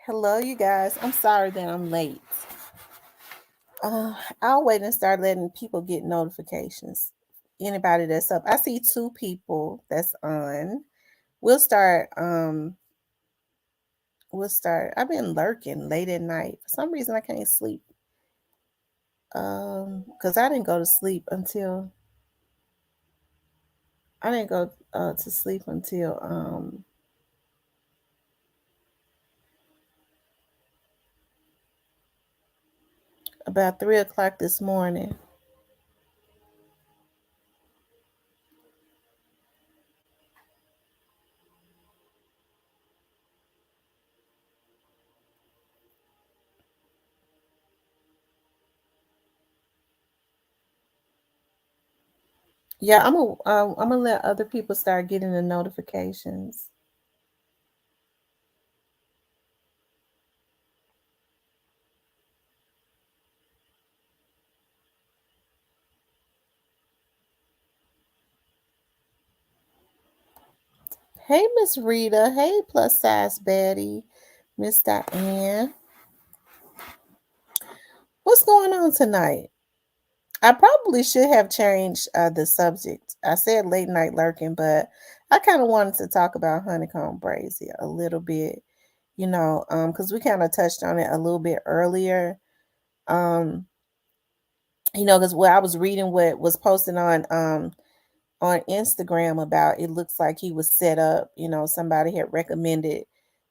Hello, you guys. I'm sorry that I'm late. I'll wait and start letting people get notifications. Anybody that's up. I see two people that's on. We'll start. We'll start. I've been lurking late at night. For some reason, I can't sleep. Because I didn't go to sleep until I didn't go to sleep until about 3 o'clock this morning. Yeah, I'm gonna let other people start getting the notifications. Hey, Miss Rita. Hey, plus size Betty. Miss Diane. What's going on tonight? I probably should have changed the subject. I said late night lurking, but I kind of wanted to talk about honeycomb brazy a little bit, because we kind of touched on it a little bit earlier. Um, because what I was reading what was posted on Instagram about it looks like he was set up. Somebody had recommended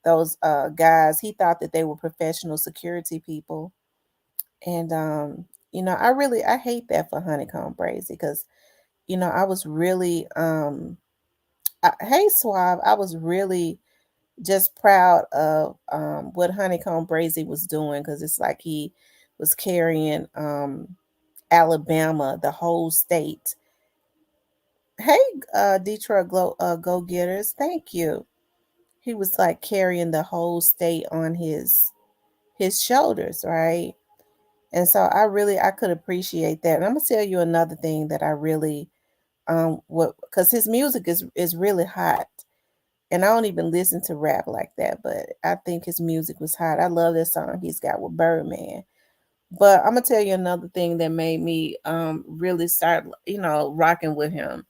those guys. He thought that they were professional security people. And I hate that for Honeycomb Brazy because, I was really hey Suave, I was really just proud of what Honeycomb Brazy was doing because it's like he was carrying Alabama, the whole state. Hey, Detroit Go Getters, thank you. He was like carrying the whole state on his shoulders, right? And so I could appreciate that. And I'm gonna tell you another thing that I really what because his music is really hot. And I don't even listen to rap like that, but I think his music was hot. I love that song he's got with Birdman. But I'm gonna tell you another thing that made me really start, rocking with him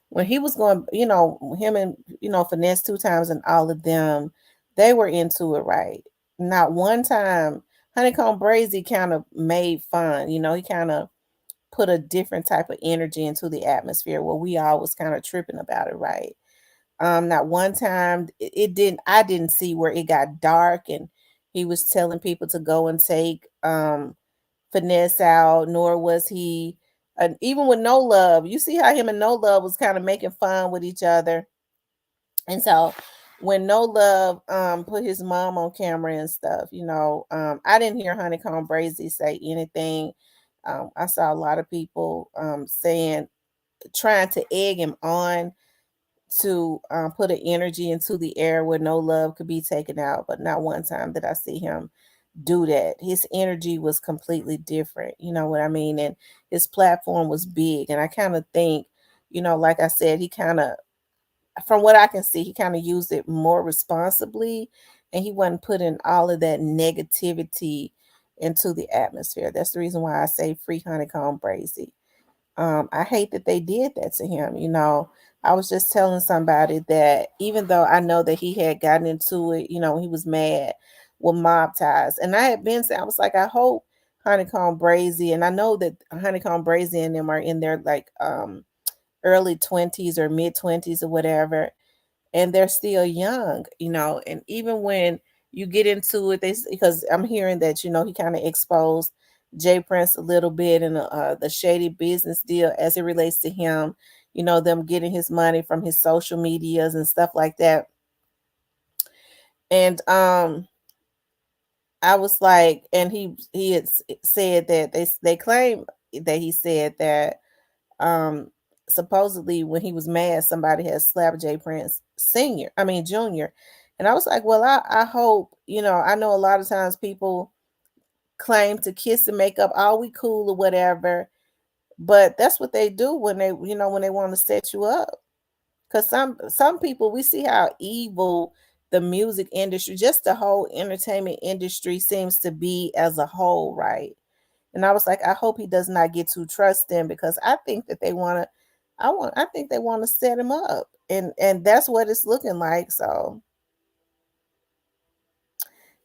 when he was going, him and Finesse two times and all of them, they were into it right. Not one time Honeycomb Brazy kind of made fun, he kind of put a different type of energy into the atmosphere where we all was kind of tripping about it, right? Not one time it didn't I didn't see where it got dark and he was telling people to go and take Finesse out, nor was he even with No Love. You see how him and No Love was kind of making fun with each other. And so when No Love put his mom on camera and stuff, I didn't hear Honeycomb Brazy say anything. I saw a lot of people saying trying to egg him on to put an energy into the air where No Love could be taken out, but not one time did I see him do that. His energy was completely different, you know what I mean? And his platform was big. And I kind of think, like I said, he kind of, from what I can see, he kind of used it more responsibly and he wasn't putting all of that negativity into the atmosphere. That's the reason why I say free Honeycomb Brazy. I hate that they did that to him. I was just telling somebody that even though I know that he had gotten into it, he was mad with mob ties. And I had been saying, I was like, I hope Honeycomb Brazy, and I know that Honeycomb Brazy and them are in their like early 20s or mid 20s or whatever, and they're still young, and even when you get into it, because I'm hearing that, he kind of exposed Jay Prince a little bit and the shady business deal as it relates to him, them getting his money from his social medias and stuff like that. And I was like, and he had said that they claim that he said that um supposedly when he was mad somebody had slapped Jay Prince Junior. And I was like, well, I hope, I know a lot of times people claim to kiss and make up, all we cool or whatever, but that's what they do when they want to set you up. Because some people, we see how evil the music industry, just the whole entertainment industry seems to be as a whole, right? And I was like, I hope he does not get too trusting because I think that they want to. I think they want to set him up, and that's what it's looking like. So,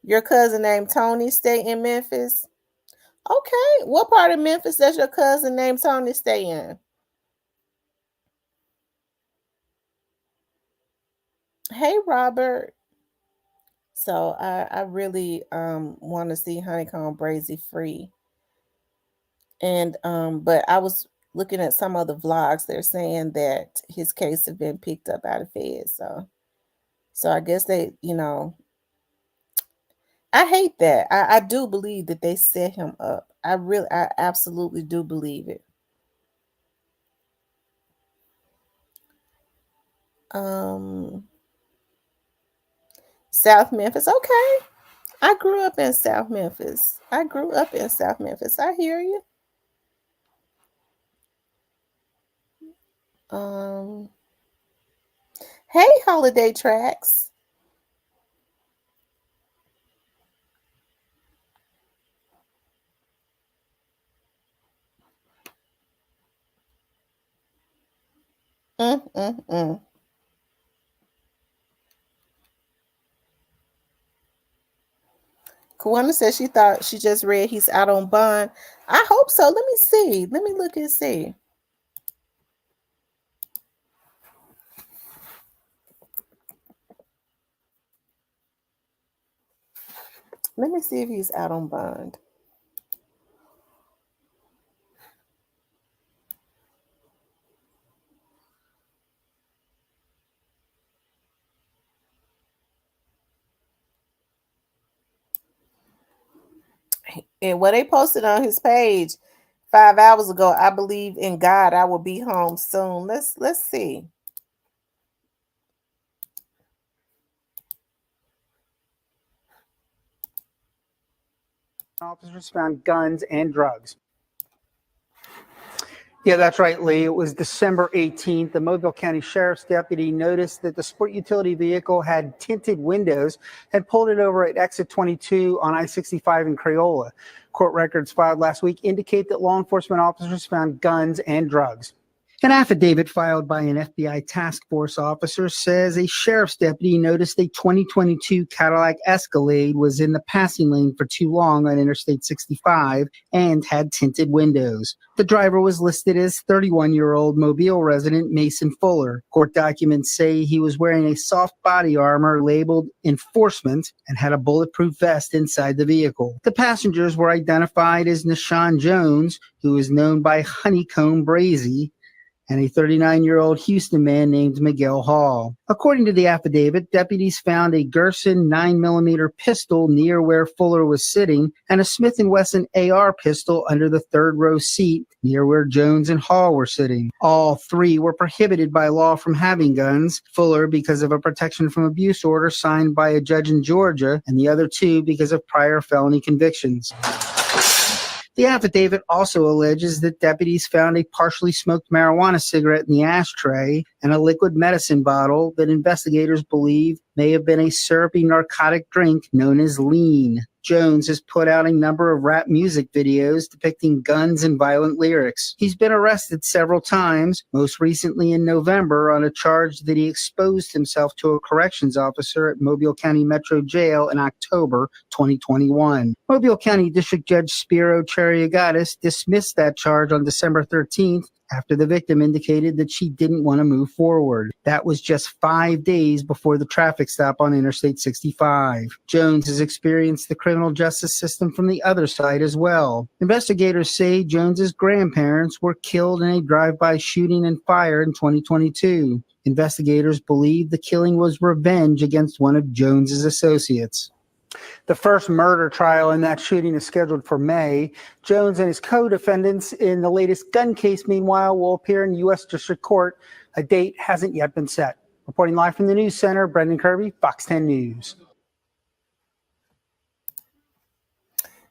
your cousin named Tony stay in Memphis. Okay, what part of Memphis does your cousin named Tony stay in? Hey, Robert. So I really want to see Honeycomb Brazy free. And but I was looking at some of the vlogs. They're saying that his case have been picked up out of Fed. So I guess I hate that. I do believe that they set him up. I absolutely do believe it. Um South Memphis. Okay. I grew up in South Memphis. I hear you. Um Hey, Holiday Tracks. Mm, mm, mm. Kawana says she thought she just read he's out on bond. I hope so. Let me see. Let me look and see. Let me see if he's out on bond. And what they posted on his page 5 hours ago, I believe in God, I will be home soon. Let's see. Officers found guns and drugs. Yeah, that's right, Lee. It was December 18th. The Mobile County Sheriff's deputy noticed that the sport utility vehicle had tinted windows, had pulled it over at exit 22 on I-65 in Crayola. Court records filed last week indicate that law enforcement officers found guns and drugs. An affidavit filed by an FBI task force officer says a sheriff's deputy noticed a 2022 Cadillac Escalade was in the passing lane for too long on Interstate 65 and had tinted windows. The driver was listed as 31-year-old Mobile resident Mason Fuller. Court documents say he was wearing a soft body armor labeled enforcement and had a bulletproof vest inside the vehicle. The passengers were identified as Nashawn Jones, who is known by Honeycomb Brazy, and a 39-year-old Houston man named Miguel Hall. According to the affidavit, deputies found a Gerson 9mm pistol near where Fuller was sitting and a Smith & Wesson AR pistol under the third row seat near where Jones and Hall were sitting. All three were prohibited by law from having guns, Fuller because of a protection from abuse order signed by a judge in Georgia, and the other two because of prior felony convictions. The affidavit also alleges that deputies found a partially smoked marijuana cigarette in the ashtray and a liquid medicine bottle that investigators believe may have been a syrupy narcotic drink known as lean. Jones has put out a number of rap music videos depicting guns and violent lyrics. He's been arrested several times, most recently in November on a charge that he exposed himself to a corrections officer at Mobile County Metro Jail in October 2021. Mobile County District Judge Spiro Chariagatis dismissed that charge on December 13th after the victim indicated that she didn't want to move forward. That was just 5 days before the traffic stop on Interstate 65. Jones has experienced the criminal justice system from the other side as well. Investigators say Jones's grandparents were killed in a drive-by shooting and fire in 2022. Investigators believe the killing was revenge against one of Jones's associates. The first murder trial in that shooting is scheduled for May. Jones and his co-defendants in the latest gun case, meanwhile, will appear in U.S. District Court. A date hasn't yet been set. Reporting live from the News Center, Brendan Kirby, Fox 10 News.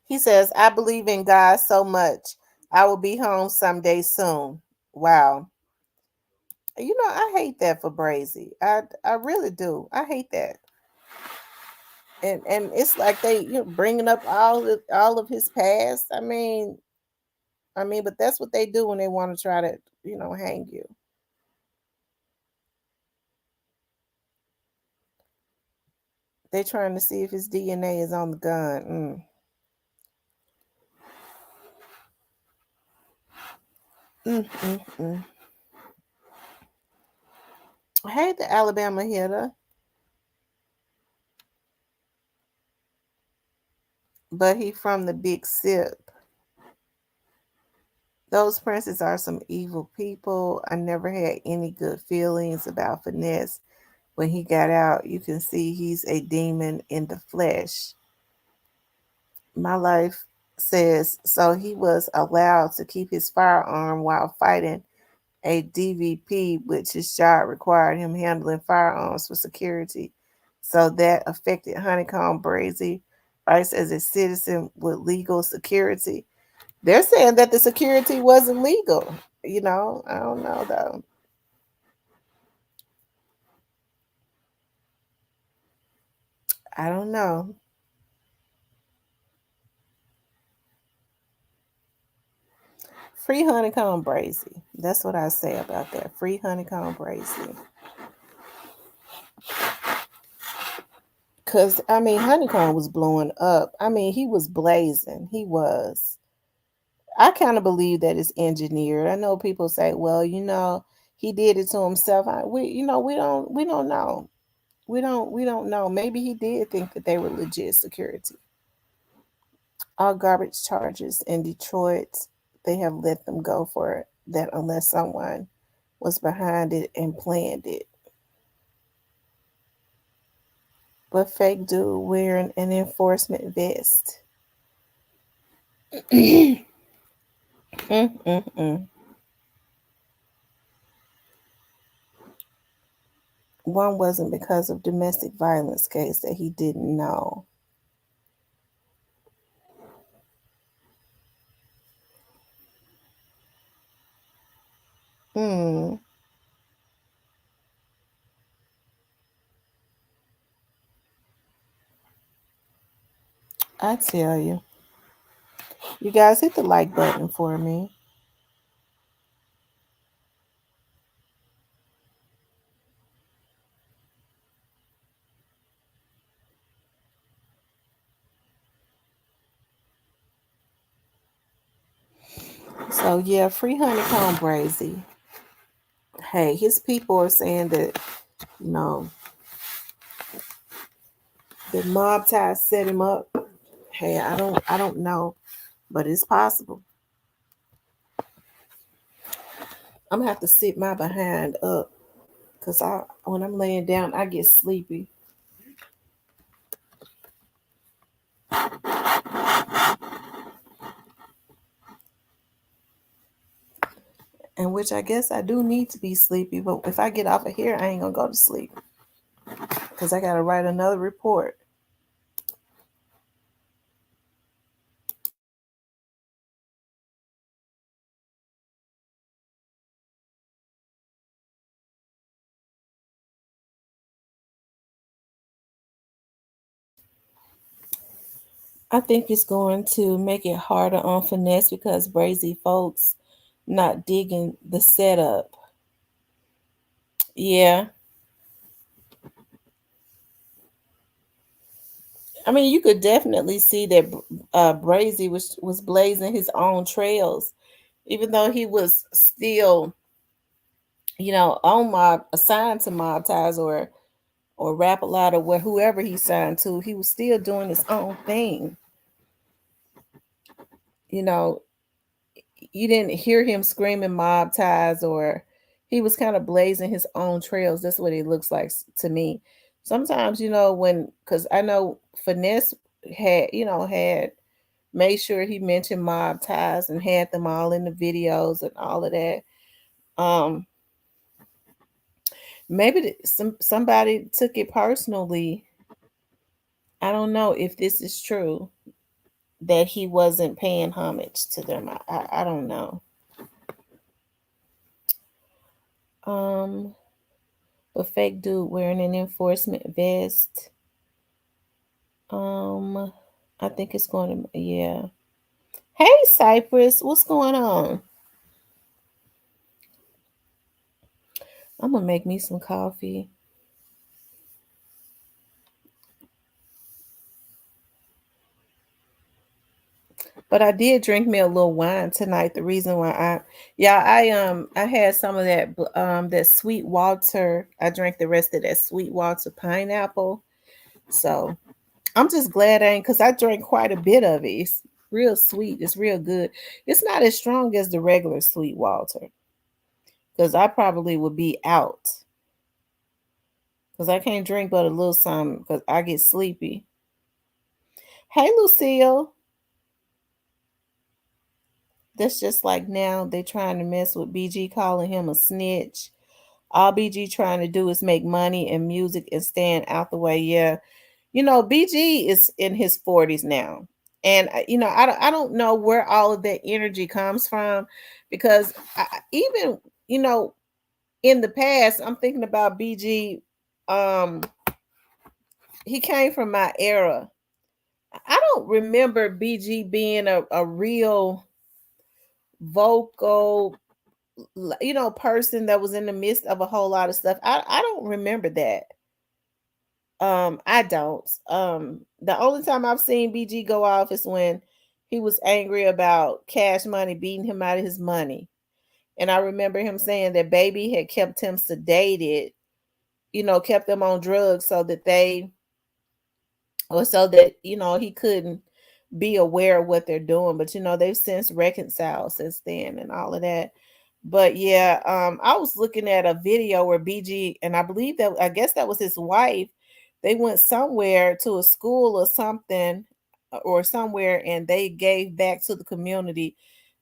He says, I believe in God so much. I will be home someday soon. Wow. I hate that for Brazy. I really do. I hate that. and it's like they bringing up all of his past. I mean, but that's what they do when they want to try to hang you. They trying to see if his DNA is on the gun. Mm, mm, mm. Hey, the Alabama hitter, but he from the Big Sip. Those princes are some evil people. I never had any good feelings about Finesse. When he got out, you can see he's a demon in the flesh. My life says so he was allowed to keep his firearm while fighting a DVP, which his job required him handling firearms for security. So that affected Honeycomb Brazy rights as a citizen with legal security. They're saying that the security wasn't legal. I don't know though. I don't know. Free Honeycomb Brazy. That's what I say about that. Free Honeycomb Brazy. Cause Honeycomb was blowing up. He was blazing. He was. I kind of believe that it's engineered. I know people say, well, he did it to himself. We don't know. We don't know. Maybe he did think that they were legit security. All garbage charges in Detroit, they have let them go for that unless someone was behind it and planned it. But fake dude wearing an enforcement vest. Mm-mm-mm. One wasn't because of domestic violence case that he didn't know. Hmm. I tell you. You guys hit the like button for me. So yeah, free Honeycomb Brazy. Hey, his people are saying that you know the mob ties set him up. Hey, I don't know, but it's possible. I'm gonna have to sit my behind up because I when I'm laying down I get sleepy. And which I guess I do need to be sleepy, but if I get off of here, I ain't gonna go to sleep because I gotta write another report. I think it's going to make it harder on Finesse because Brazy folks not digging the setup. Yeah, you could definitely see that Brazy was blazing his own trails, even though he was still, on mob assigned to mob ties or rap a lot or where whoever he signed to, he was still doing his own thing. You know, you didn't hear him screaming mob ties or he was kind of blazing his own trails. That's what it looks like to me. Sometimes, when because I know Finesse had made sure he mentioned mob ties and had them all in the videos and all of that. Um, maybe somebody took it personally. I don't know if this is true that he wasn't paying homage to them. I don't know. Um, a fake dude wearing an enforcement vest. I think it's going to, yeah. Hey, Cypress, what's going on? I'm gonna make me some coffee. But I did drink me a little wine tonight. The reason why I had some of that Sweet Walter. I drank the rest of that Sweet Walter pineapple. So I'm just glad I ain't, because I drank quite a bit of it. It's real sweet. It's real good. It's not as strong as the regular Sweet Walter, because I probably would be out, because I can't drink but a little something because I get sleepy. Hey, Lucille. That's just like now they trying to mess with BG, calling him a snitch. All BG trying to do is make money and music and stand out the way. Yeah. BG is in his 40s now. And I don't know where all of that energy comes from, because even in the past, I'm thinking about BG. um he came from my era. I don't remember BG being a real vocal, person that was in the midst of a whole lot of stuff. I don't remember that. I don't. The only time I've seen BG go off is when he was angry about Cash Money beating him out of his money. And I remember him saying that Baby had kept him sedated, kept them on drugs so that he couldn't be aware of what they're doing. But they've since reconciled since then and all of that. But yeah, I was looking at a video where BG, and I guess that was his wife. They went somewhere to a school or something, or somewhere, and they gave back to the community.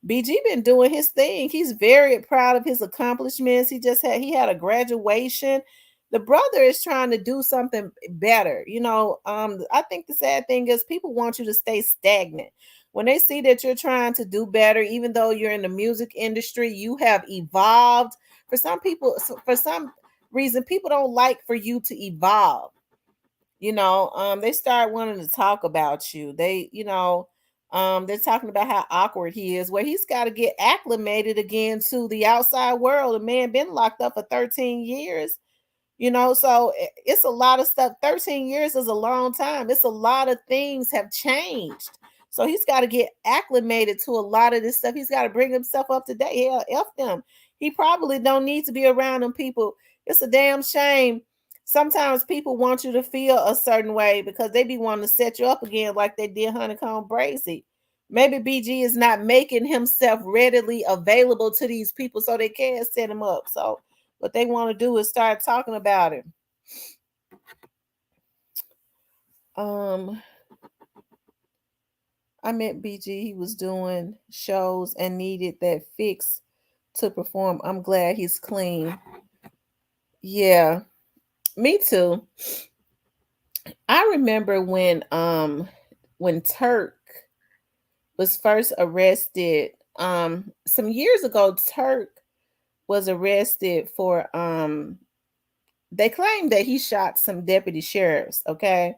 BG been doing his thing. He's very proud of his accomplishments. He had a graduation. The brother is trying to do something better. I think the sad thing is people want you to stay stagnant. When they see that you're trying to do better, even though you're in the music industry, you have evolved. For some reason, people don't like for you to evolve. They start wanting to talk about you. They're talking about how awkward he is. Well, he's got to get acclimated again to the outside world. The man been locked up for 13 years. So it's a lot of stuff. 13 years is a long time. It's a lot of things have changed. So he's got to get acclimated to a lot of this stuff. He's got to bring himself up to date. Hell, F them. He probably don't need to be around them people. It's a damn shame. Sometimes people want you to feel a certain way because they be wanting to set you up again like they did Honeycomb Brazy. Maybe BG is not making himself readily available to these people so they can set him up. So what they want to do is start talking about him. I met BG. He was doing shows and needed that fix to perform. I'm glad he's clean. Yeah, me too. I remember when Turk was first arrested. Some years ago, Turk was arrested for they claimed that he shot some deputy sheriffs, okay?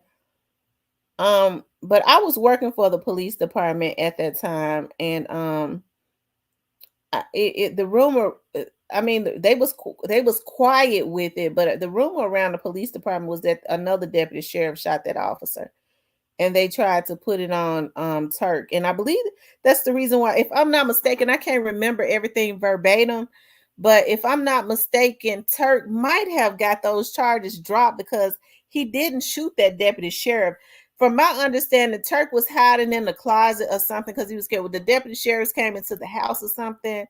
But I was working for the police department at that time, and the rumor, I mean, they was quiet with it, but the rumor around the police department was that another deputy sheriff shot that officer, and they tried to put it on Turk. And I believe that's the reason why, if I'm not mistaken, I can't remember everything verbatim, but if I'm not mistaken, Turk might have got those charges dropped because he didn't shoot that deputy sheriff. From my understanding, Turk was hiding in the closet or something because he was scared. When the deputy sheriffs came into the house or something,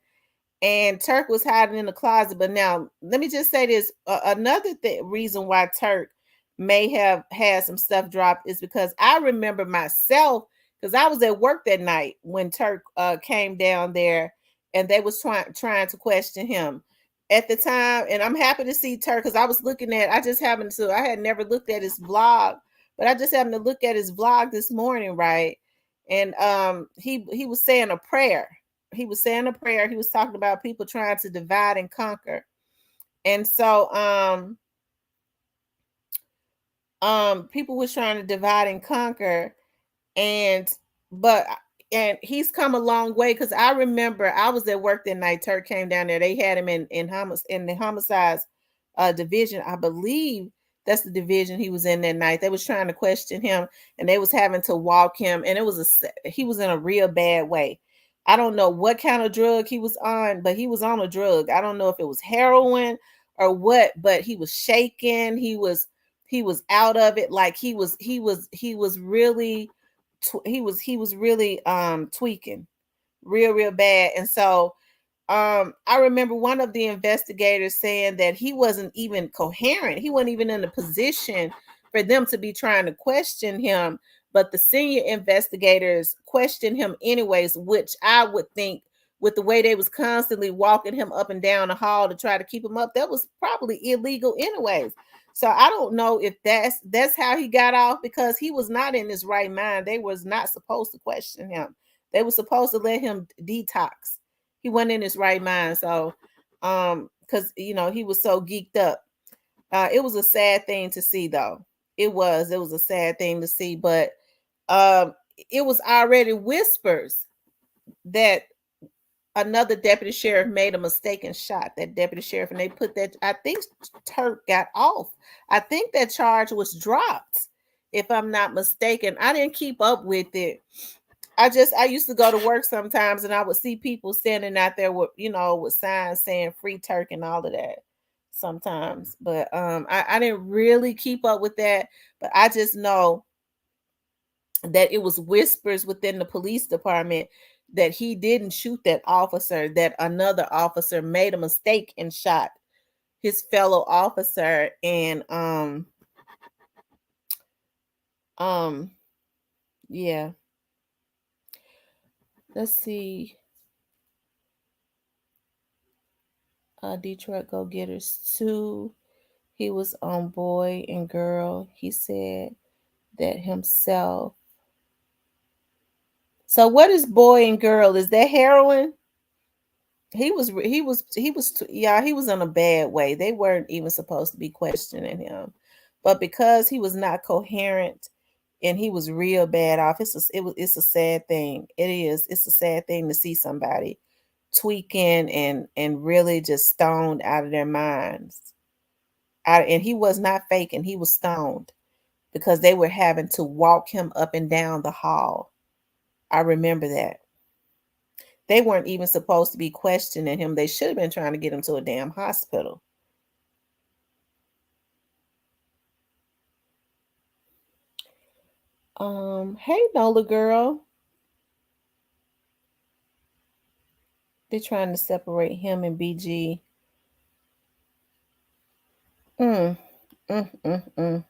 and Turk was hiding in the closet. But now, let me just say this: another reason why Turk may have had some stuff dropped is because I remember myself, because I was at work that night when Turk came down there, and they was trying to question him at the time. And I'm happy to see Turk, because I had never looked at his vlog, but I just happened to look at his vlog this morning, right? And he was saying a prayer. He was saying a prayer. He was talking about people trying to divide and conquer. And so people was trying to divide and conquer, and but and he's come a long way, because I remember I was at work that night. Turk came down there. They had him in the homicides division. I believe that's the division he was in that night. They was trying to question him, and they was having to walk him, and he was in a real bad way. I don't know what kind of drug he was on, but he was on a drug. I don't know if it was heroin or what, but he was shaking. He was out of it. Like he was really he was really tweaking real bad. And so I remember one of the investigators saying that he wasn't even coherent. He wasn't even in a position for them to be trying to question him. But the senior investigators questioned him anyways, which I would think, with the way they was constantly walking him up and down the hall to try to keep him up, that was probably illegal anyways. So I don't know if that's how he got off, because he was not in his right mind. They was not supposed to question him. They were supposed to let him detox. He wasn't in his right mind. So because he was so geeked up. It was a sad thing to see, though. It was a sad thing to see. But um it was already whispers that another deputy sheriff made a mistaken shot, that deputy sheriff, and they put that, I think Turk got off. I think that charge was dropped, if I'm not mistaken. I didn't keep up with it. I used to go to work sometimes, and I would see people standing out there with with signs saying "Free Turk" and all of that sometimes. But I didn't really keep up with that. But I just know that it was whispers within the police department that he didn't shoot that officer, that another officer made a mistake and shot his fellow officer. And um yeah, let's see. Detroit Go Getters 2. He was on Boy and Girl. He said that himself. So what is Boy and Girl? Is that heroin? Yeah, he was in a bad way. They weren't even supposed to be questioning him. But because he was not coherent and he was real bad off, it's a sad thing. It is. It's a sad thing to see somebody tweaking and really just stoned out of their minds. And he was not faking, he was stoned, because they were having to walk him up and down the hall. I remember that. They weren't even supposed to be questioning him. They should have been trying to get him to a damn hospital. Hey Nola girl. They're trying to separate him and BG. Mm, mm.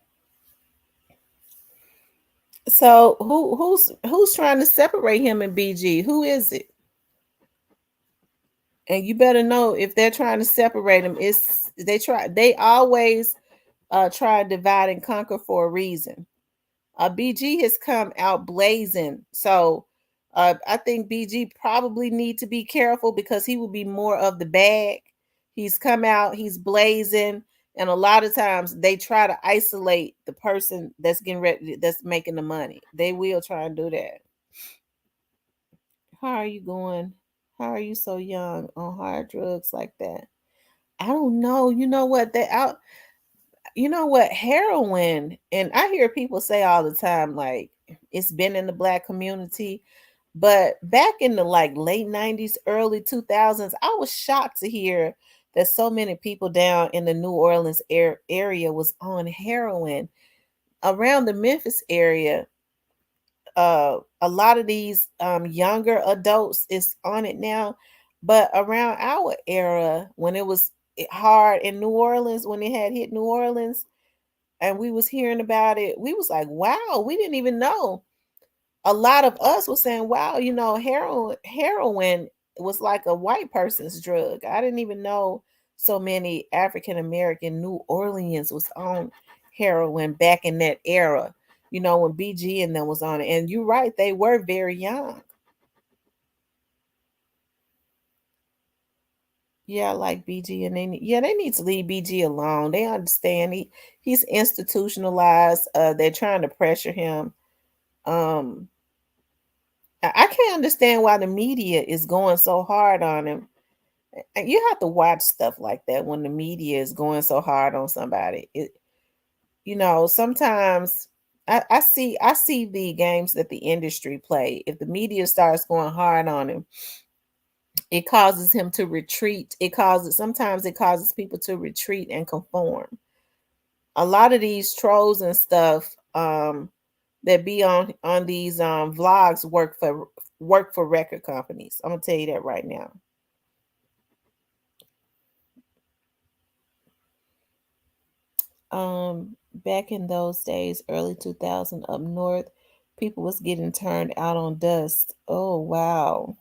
So who's trying to separate him and BG? Who is it? And you better know, if they're trying to separate them, they always try to divide and conquer for a reason. BG has come out blazing, so I think BG probably need to be careful, because he will be more of the bag. He's come out, he's blazing, and a lot of times they try to isolate the person that's getting ready, that's making the money. They will try and do that. How are you going? How are you so young on hard drugs like that? I don't know. You know what? Heroin, and I hear people say all the time, like, it's been in the black community, but back in the like late 90s, early 2000s, I was shocked to hear that so many people down in the New Orleans area was on heroin. Around the Memphis area, a lot of these younger adults is on it now, but around our era, when it was hard in New Orleans, when it had hit New Orleans, and we was hearing about it, we was like, wow, we didn't even know. A lot of us was saying, wow, heroin was like a white person's drug. I didn't even know so many African American New Orleans was on heroin back in that era, when BG and them was on it. And you're right, they were very young. Yeah, I like BG, and they need to leave BG alone. They understand he's institutionalized. They're trying to pressure him. Um, I can't understand why the media is going so hard on him. And you have to watch stuff like that when the media is going so hard on somebody. Sometimes I see the games that the industry play. If the media starts going hard on him, it causes him to retreat. Sometimes it causes people to retreat and conform. A lot of these trolls and stuff that be on these vlogs work for record companies. I'm gonna tell you that right now. Back in those days, early 2000 up north, people was getting turned out on dust. Oh wow.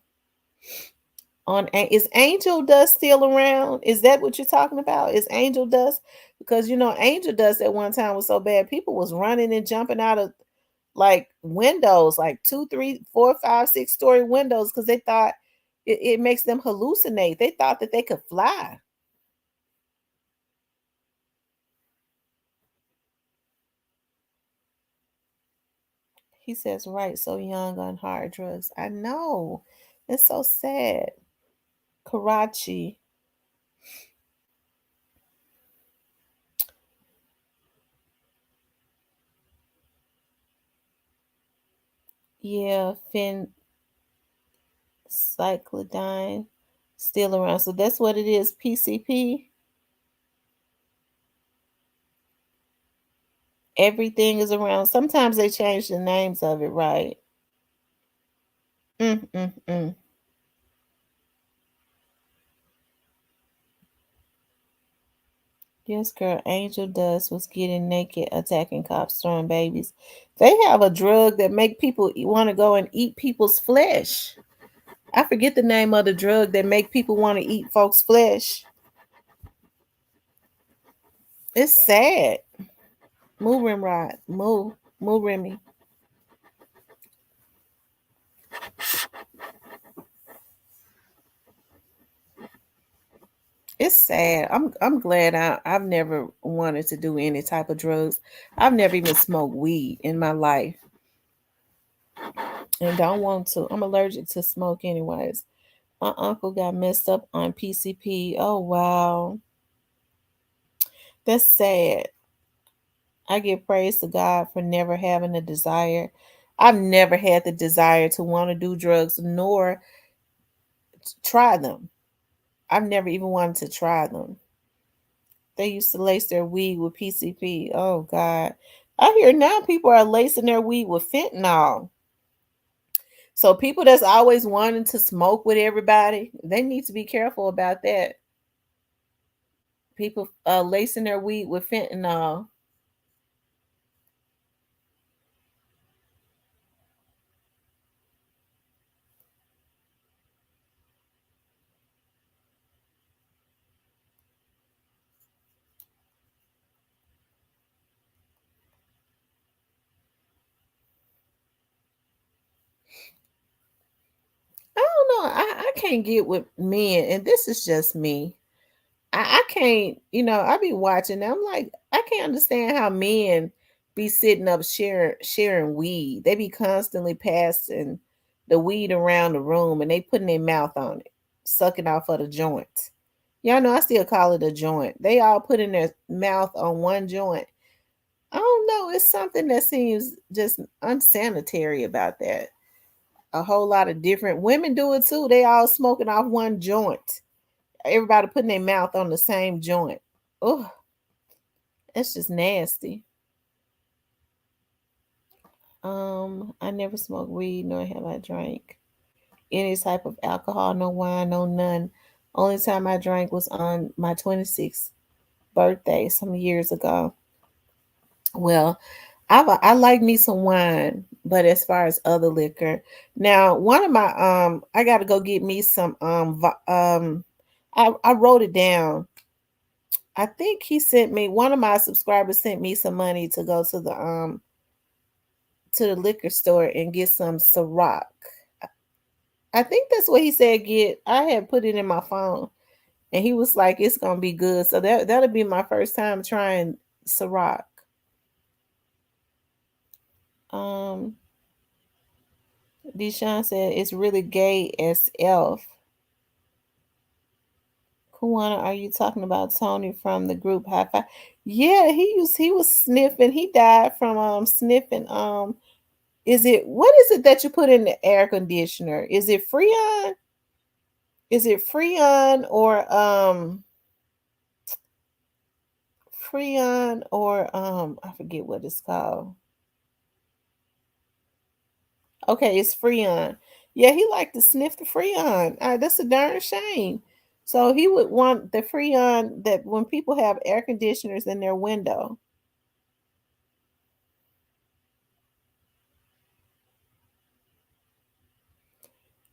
Is Angel Dust still around? Is that what you're talking about? Is Angel Dust? Because Angel Dust at one time was so bad, people was running and jumping out of like windows, like 2, 3, 4, 5, 6 story windows, because they thought it makes them hallucinate. They thought that they could fly. He says, right, so young on hard drugs. I know. It's so sad. Karachi. Yeah, cyclidine still around. So that's what it is, PCP. Everything is around. Sometimes they change the names of it, right? Mm, mm, mm. Yes, girl. Angel Dust was getting naked, attacking cops, throwing babies. They have a drug that make people want to go and eat people's flesh. I forget the name of the drug that make people want to eat folks' flesh. It's sad. Move, Rimrod. Move, Remy. It's sad. I'm glad I've never wanted to do any type of drugs. I've never even smoked weed in my life, and don't want to. I'm allergic to smoke anyways. My uncle got messed up on PCP. Oh wow, that's sad. I give praise to God for never having a desire. I've never had the desire to want to do drugs nor try them. I've never even wanted to try them. They used to lace their weed with PCP. Oh God. I hear now people are lacing their weed with fentanyl. So people that's always wanting to smoke with everybody, they need to be careful about that. People lacing their weed with fentanyl. I don't know. I can't get with men, and this is just me. I can't, I be watching. I'm like, I can't understand how men be sitting up sharing weed. They be constantly passing the weed around the room and they putting their mouth on it, sucking off of the joint. Y'all know I still call it a joint. They all put in their mouth on one joint. I don't know. It's something that seems just unsanitary about that. A whole lot of different women do it too. They all smoking off one joint. Everybody putting their mouth on the same joint. Oh, that's just nasty. I never smoked weed, nor have I drank any type of alcohol, no wine, no none. Only time I drank was on my 26th birthday some years ago. Well, I like me some wine, but as far as other liquor, now one of my I got to go get me some I wrote it down. I think he sent me one of my subscribers sent me some money to go to the liquor store and get some Ciroc. I think that's what he said get. I had put it in my phone. and he was like, "It's gonna be good." So that'll be my first time trying Ciroc. Um, Deshaun said it's really gay as Elf. Kuwana, are you talking about Tony from the group High Five? Yeah, he was sniffing. He died from sniffing. Is it what is it that you put in the air conditioner? Is it Freon? Is it Freon or I forget what it's called. Okay, it's Freon. Yeah, he liked to sniff the Freon. That's a darn shame. So he would want the Freon that when people have air conditioners in their window.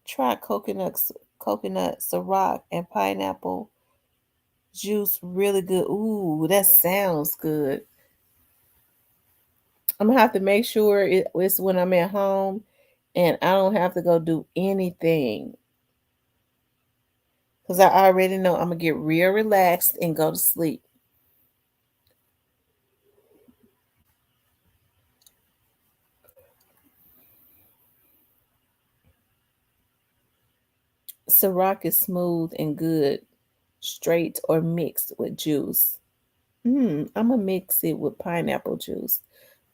Try coconut, Ciroc, and pineapple juice. Really good. Ooh, that sounds good. I'm gonna have to make sure it's when I'm at home and I don't have to go do anything because I already know I'm gonna get real relaxed and go to sleep. Ciroc is smooth and good, straight or mixed with juice. I'm gonna mix it with pineapple juice.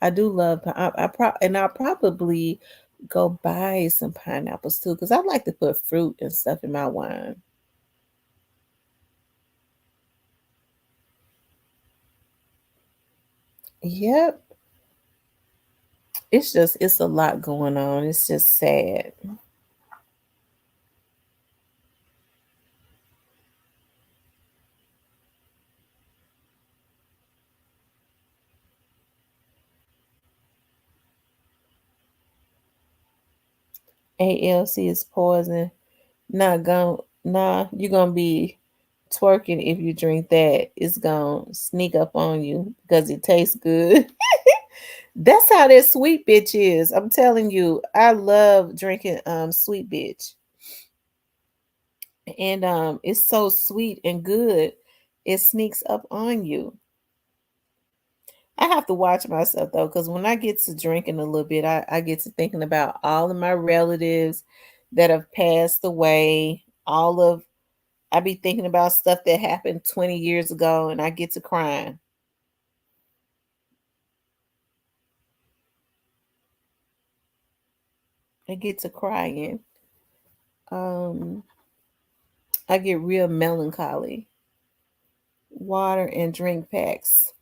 I do love and I'll probably go buy some pineapples too because I like to put fruit and stuff in my wine. Yep, it's a lot going on. It's just sad. ALC is poison. You're gonna be twerking if you drink that. It's gonna sneak up on you because it tastes good. That's how that sweet bitch is. I'm telling you, I love drinking sweet bitch. And it's so sweet and good. It sneaks up on you. I have to watch myself though, because when I get to drinking a little bit, I get to thinking about all of my relatives that have passed away. I be thinking about stuff that happened 20 years ago and I get to crying. I get to crying. Um, I get real melancholy. Water and drink packs.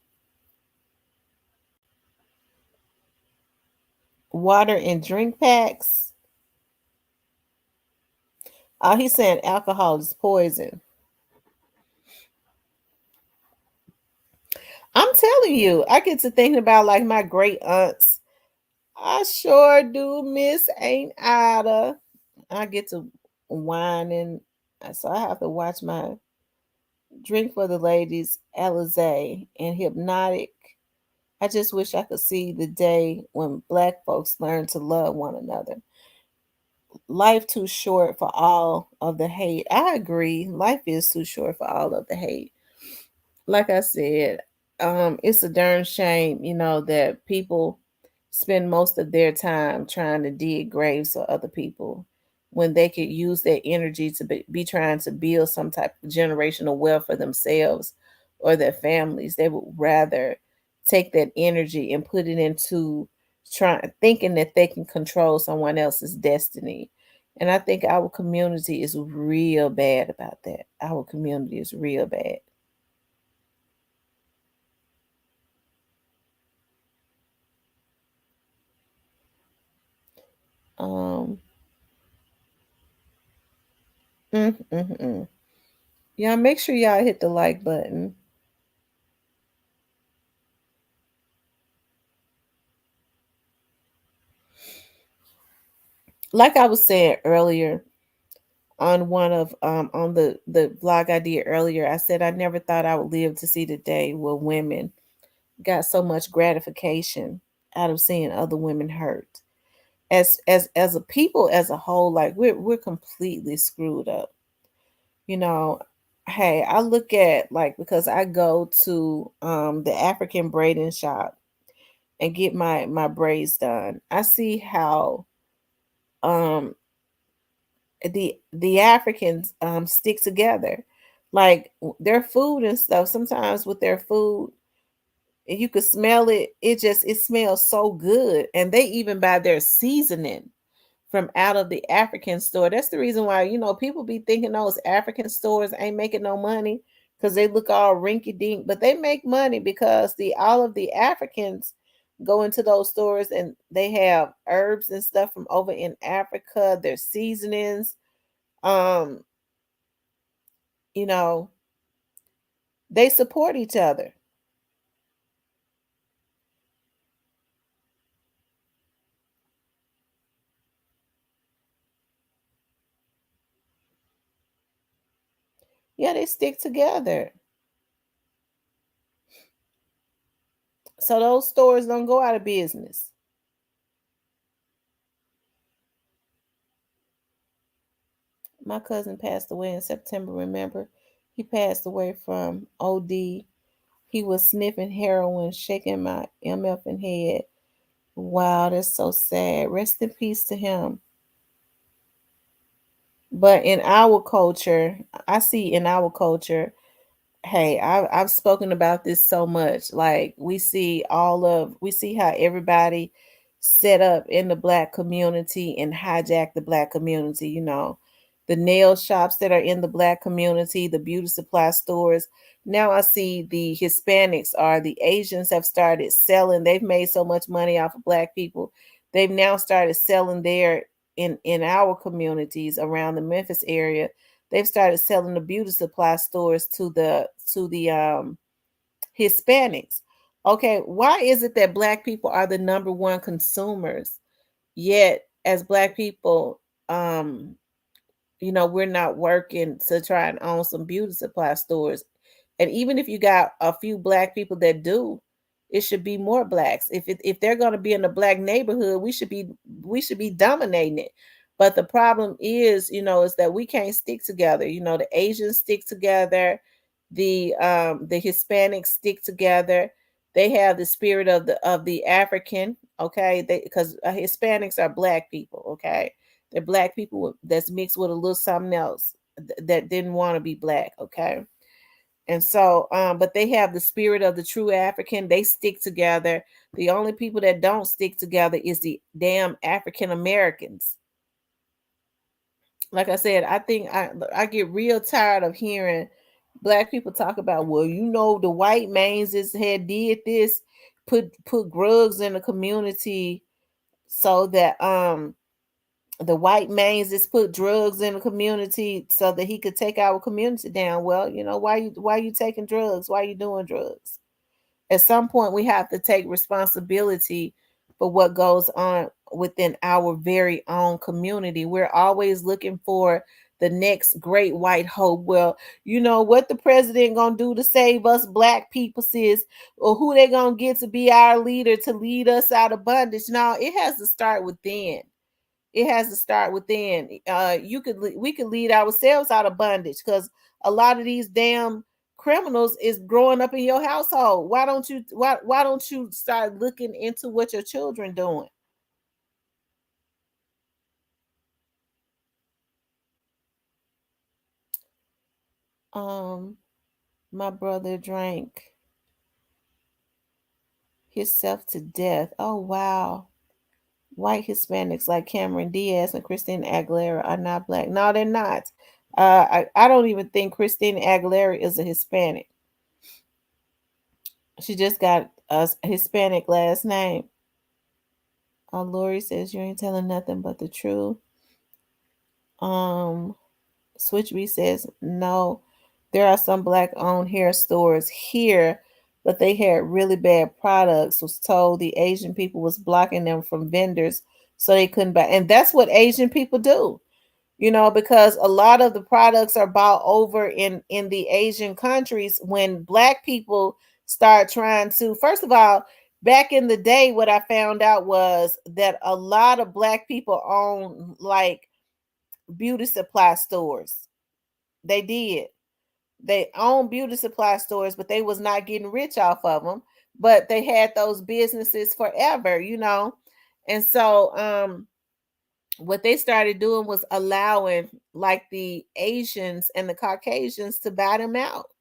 Water and drink packs. Oh, he's saying alcohol is poison. I'm telling you, I get to thinking about like my great aunts. I sure do miss Aunt Ida. I get to whine and so I have to watch my drink for the ladies, Alizé and Hypnotic. I just wish I could see the day when black folks learn to love one another. Life too short for all of the hate. I agree. Life is too short for all of the hate. Like I said, it's a darn shame, that people spend most of their time trying to dig graves for other people when they could use that energy to be trying to build some type of generational wealth for themselves or their families. They would rather take that energy and put it into trying thinking that they can control someone else's destiny. And I think our community is real bad about that. Our community is real bad. Um, mm, mm, mm. Yeah, make sure y'all hit the like button. Like I was saying earlier on one of on the vlog I did earlier, I said I never thought I would live to see the day where women got so much gratification out of seeing other women hurt. As a people as a whole, like we're completely screwed up. You know, Hey, I look at like because I go to the African braiding shop and get my braids done. I see how um the Africans stick together. Like their food and stuff, sometimes with their food, you could smell it. It smells so good. And they even buy their seasoning from out of the African store. That's the reason why, people be thinking those African stores ain't making no money because they look all rinky dink, but they make money because the all of the Africans go into those stores and they have herbs and stuff from over in Africa, their seasonings. Um, you know, they support each other. Yeah, they stick together. So those stores don't go out of business. My cousin passed away in September, remember? He passed away from OD. He was sniffing heroin, shaking my MF and head. Wow, that's so sad. Rest in peace to him. But in our culture, I see in our culture, hey, I've spoken about this so much. Like we see how everybody set up in the black community and hijack the black community, the nail shops that are in the black community, the beauty supply stores. Now I see the Hispanics or the Asians have started selling. They've made so much money off of black people. They've now started selling there in our communities around the Memphis area. They've started selling the beauty supply stores to the Hispanics. Okay, why is it that black people are the number one consumers, yet as black people, we're not working to try and own some beauty supply stores. And even if you got a few black people that do, it should be more blacks. If they're going to be in a black neighborhood, we should be dominating it. But the problem is that we can't stick together. The Asians stick together, the Hispanics stick together. They have the spirit of the African, okay? Because Hispanics are black people, okay? They're black people that's mixed with a little something else that didn't want to be black, okay? And so, but they have the spirit of the true African. They stick together. The only people that don't stick together is the damn African Americans. Like I said, I think I get real tired of hearing black people talk about, well, the white mains had did this, put drugs in the community so that the white mains just put drugs in the community so that he could take our community down. Well, why you taking drugs? Why you doing drugs? At some point we have to take responsibility for what goes on within our very own community. We're always looking for the next great white hope. Well, what the president gonna do to save us black people, sis, or who they gonna get to be our leader to lead us out of bondage. No, it has to start within. It has to start within. We could lead ourselves out of bondage because a lot of these damn criminals is growing up in your household. Why don't you start looking into what your children doing? Um, my brother drank himself to death. Oh wow. White Hispanics like Cameron Diaz and Christina Aguilera are not black. No, they're not. I don't even think Christina Aguilera is a Hispanic. She just got a Hispanic last name. Lori says you ain't telling nothing but the truth. Um, Switchby says no. There are some black-owned hair stores here, but they had really bad products. Was told the Asian people was blocking them from vendors, so they couldn't buy. And that's what Asian people do, because a lot of the products are bought over in the Asian countries. When black people start trying to, first of all, back in the day, what I found out was that a lot of black people own like beauty supply stores. They did. They own beauty supply stores, but they was not getting rich off of them. But they had those businesses forever, you know. And so what they started doing was allowing like the Asians and the Caucasians to buy them out.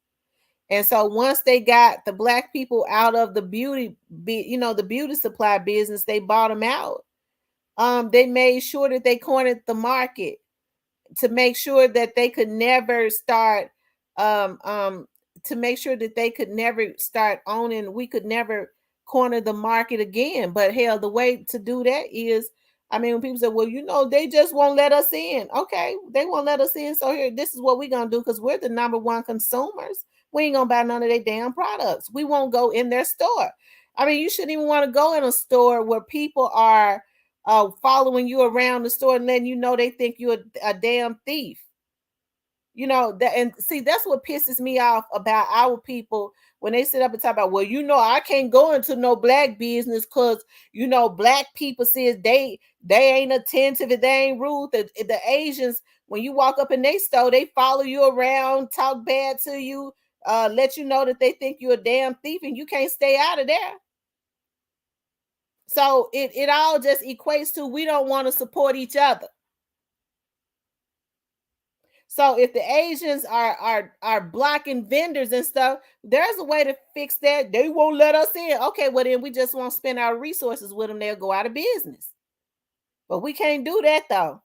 And so once they got the black people out of the the beauty supply business, they bought them out. They made sure that they cornered the market to make sure that they could never start um um to make sure that they could never start owning, we could never corner the market again. But hell, the way to do that is, I mean, when people say, well, they just won't let us in. Okay, they won't let us in, so here, this is what we're gonna do, because we're the number one consumers. We ain't gonna buy none of their damn products. We won't go in their store. I mean, you shouldn't even want to go in a store where people are following you around the store and letting you know they think you're a damn thief. That, and see, that's what pisses me off about our people when they sit up and talk about, well, I can't go into no black business because black people says they ain't attentive, if they ain't rude. The Asians, when you walk up in their store, they follow you around, talk bad to you, let you know that they think you're a damn thief and you can't stay out of there. So it all just equates to, we don't want to support each other. So if the Asians are blocking vendors and stuff, there's a way to fix that. They won't let us in. Okay, well then we just won't spend our resources with them. They'll go out of business. But we can't do that though.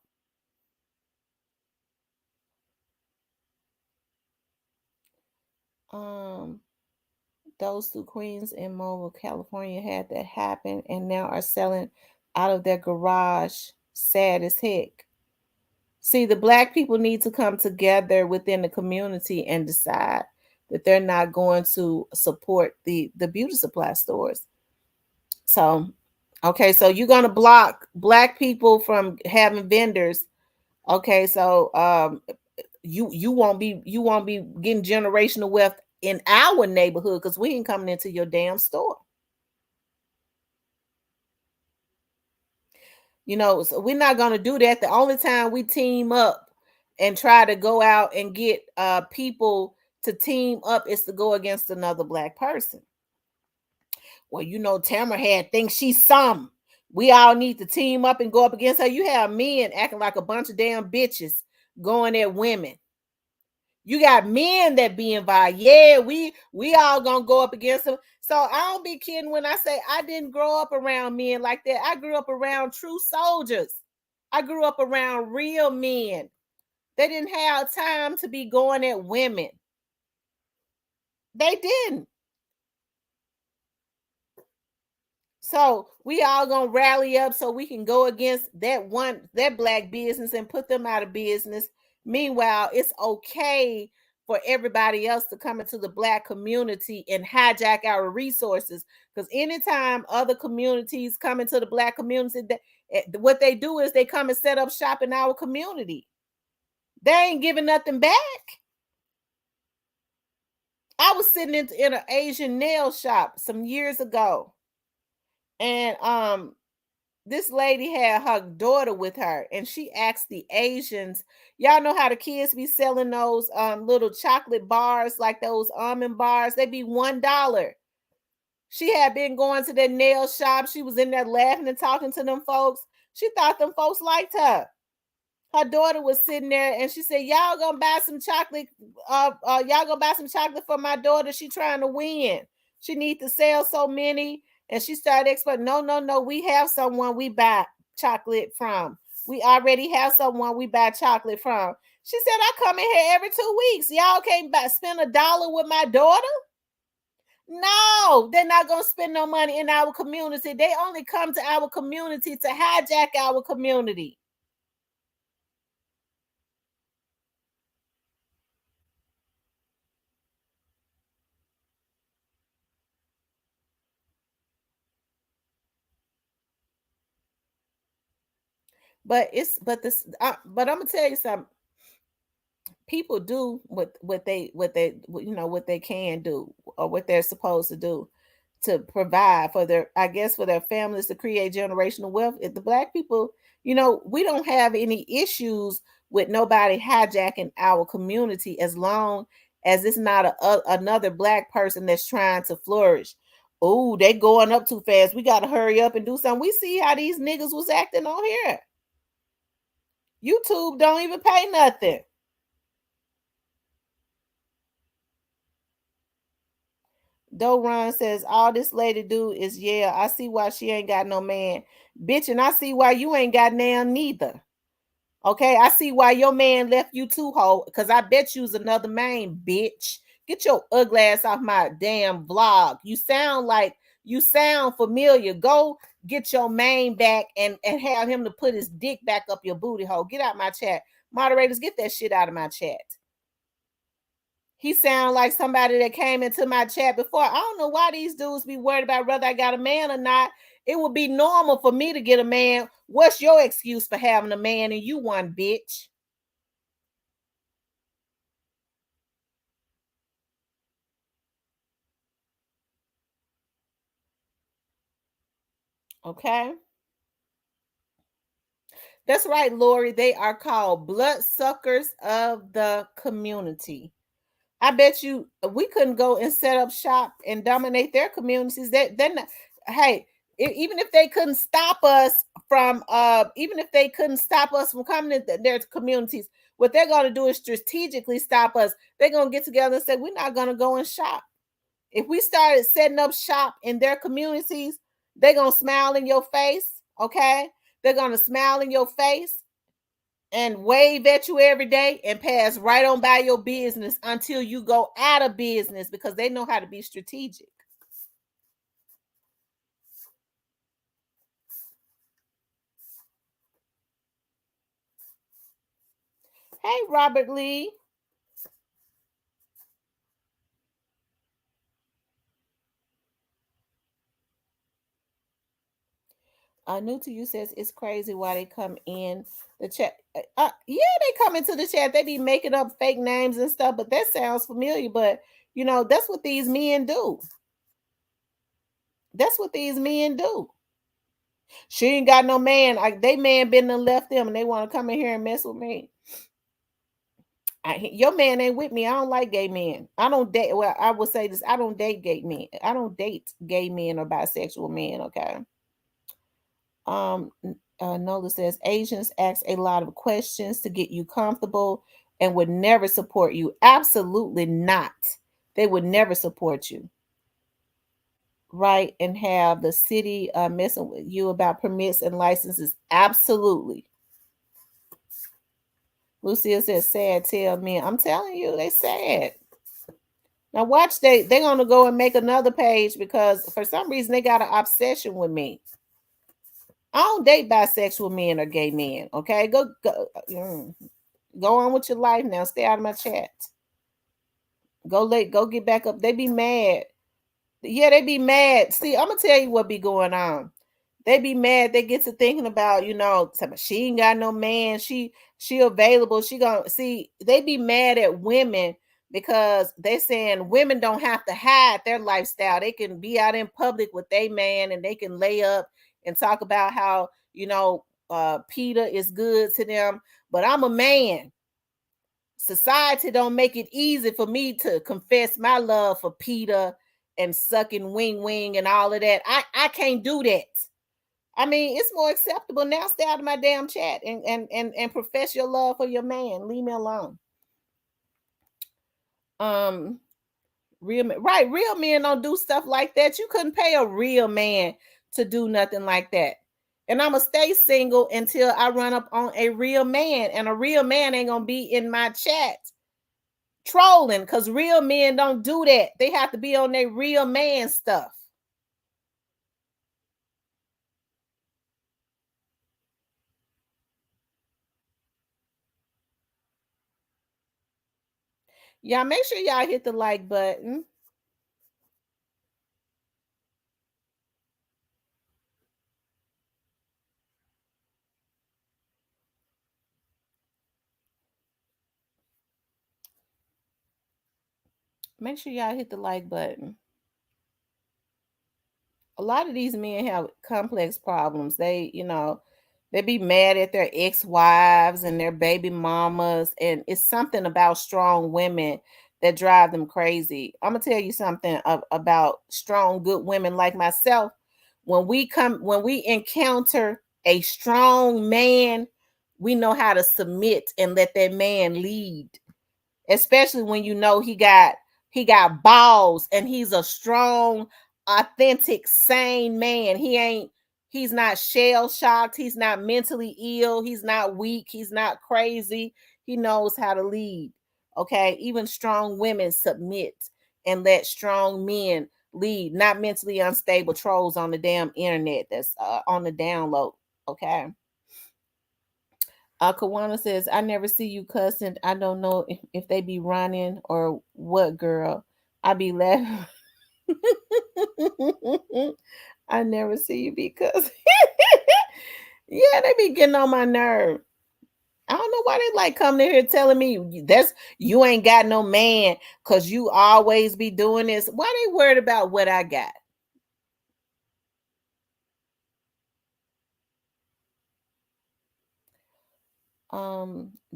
Those two queens in Mobile, California had that happen and now are selling out of their garage. Sad as heck. See, the black people need to come together within the community and decide that they're not going to support the beauty supply stores. So, okay, so you're going to block black people from having vendors. Okay, so you won't be getting generational wealth in our neighborhood because we ain't coming into your damn store. So we're not going to do that. The only time we team up and try to go out and get people to team up is to go against another black person. Well, Tamara had thinks she's some. We all need to team up and go up against her. You have men acting like a bunch of damn bitches going at women. You got men that be involved. Yeah, we all gonna go up against them. So I don't be kidding when I say I didn't grow up around men like that. I grew up around true soldiers. I grew up around real men. They didn't have time to be going at women. They didn't. So we all gonna rally up so we can go against that black business and put them out of business. Meanwhile, it's okay for everybody else to come into the black community and hijack our resources. Because anytime other communities come into the black community, what they do is they come and set up shop in our community. They ain't giving nothing back. I was sitting in an Asian nail shop some years ago, and this lady had her daughter with her, and she asked the Asians, y'all know how the kids be selling those little chocolate bars, like those almond bars, they be $1. She had been going to that nail shop. She was in there laughing and talking to them folks. She thought them folks liked her. Her daughter was sitting there and she said, y'all gonna buy some chocolate, y'all gonna buy some chocolate for my daughter. She trying to win. She need to sell so many. And she started explaining, no, we have someone we buy chocolate from. We already have someone we buy chocolate from. She said, I come in here every 2 weeks. Y'all can't spend $1 with my daughter? No, they're not going to spend no money in our community. They only come to our community to hijack our community. But I'm gonna tell you something. People do what they can do, or what they're supposed to do to provide for their families, to create generational wealth. If the black people, we don't have any issues with nobody hijacking our community, as long as it's not another black person that's trying to flourish. Oh, they going up too fast. We got to hurry up and do something. We see how these niggas was acting on here. YouTube don't even pay nothing. Doron says, all this lady do is, yeah, I see why she ain't got no man. Bitch, and I see why you ain't got now neither. Okay, I see why your man left you too, ho, because I bet you's another man, bitch. Get your ugly ass off my damn vlog. You sound familiar. Go get your man back and have him to put his dick back up your booty hole. Get out my chat. Moderators, get that shit out of my chat. He sound like somebody that came into my chat before. I don't know why these dudes be worried about whether I got a man or not. It would be normal for me to get a man. What's your excuse for having a man and you one, bitch? Okay. That's right, Lori. They are called bloodsuckers of the community. I bet you we couldn't go and set up shop and dominate their communities. They're not, hey, even if they couldn't stop us from coming to their communities, what they're going to do is strategically stop us. They're going to get together and say, we're not going to go and shop. If we started setting up shop in their communities, they're going to smile in your face. Okay. They're going to smile in your face and wave at you every day and pass right on by your business until you go out of business, because they know how to be strategic. Hey, Robert Lee. New to you says it's crazy why they come in the chat. Yeah, they come into the chat. They be making up fake names and stuff, but that sounds familiar. But that's what these men do. That's what these men do. She ain't got no man. They man been and left them, and they want to come in here and mess with me. Your man ain't with me. I don't like gay men. I don't date. Well, I will say this: I don't date gay men. I don't date gay men or bisexual men. Okay. Nola says Asians ask a lot of questions to get you comfortable and would never support you. Absolutely not. They would never support you. Right, and have the city messing with you about permits and licenses. Absolutely. Lucia says, sad tell me. I'm telling you, they sad. Now watch, they're gonna go and make another page because for some reason they got an obsession with me. I don't date bisexual men or gay men. Okay, go on with your life now. Stay out of my chat. Go get back up. They be mad. Yeah, they be mad. See, I'm gonna tell you what be going on. They be mad. They get to thinking about, she ain't got no man. She available. She gonna see. They be mad at women because they saying women don't have to hide their lifestyle. They can be out in public with their man and they can lay up and talk about how Peter is good to them. But I'm a man. Society don't make it easy for me to confess my love for Peter and sucking wing and all of that. I can't do that. I mean, it's more acceptable now. Stay out of my damn chat and profess your love for your man. Leave me alone. Real men don't do stuff like that. You couldn't pay a real man to do nothing like that. And I'm gonna stay single until I run up on a real man, and a real man ain't gonna be in my chat trolling, because real men don't do that. They have to be on their real man stuff. Y'all make sure y'all hit the like button. Make sure y'all hit the like button. A lot of these men have complex problems. They be mad at their ex-wives and their baby mamas, and it's something about strong women that drive them crazy. I'm gonna tell you something about strong, good women like myself. When we encounter a strong man, we know how to submit and let that man lead, especially when you know he got balls and he's a strong, authentic, sane man. He's not shell shocked, he's not mentally ill, he's not weak, he's not crazy. He knows how to lead. Okay, even strong women submit and let strong men lead, not mentally unstable trolls on the damn internet that's on the download. Okay. Kawana says, I never see you cussing. I don't know if they be running or what, girl. I be laughing. I never see you be cussing. Yeah, they be getting on my nerve. I don't know why they like coming in here telling me that's you ain't got no man because you always be doing this. Why they worried about what I got?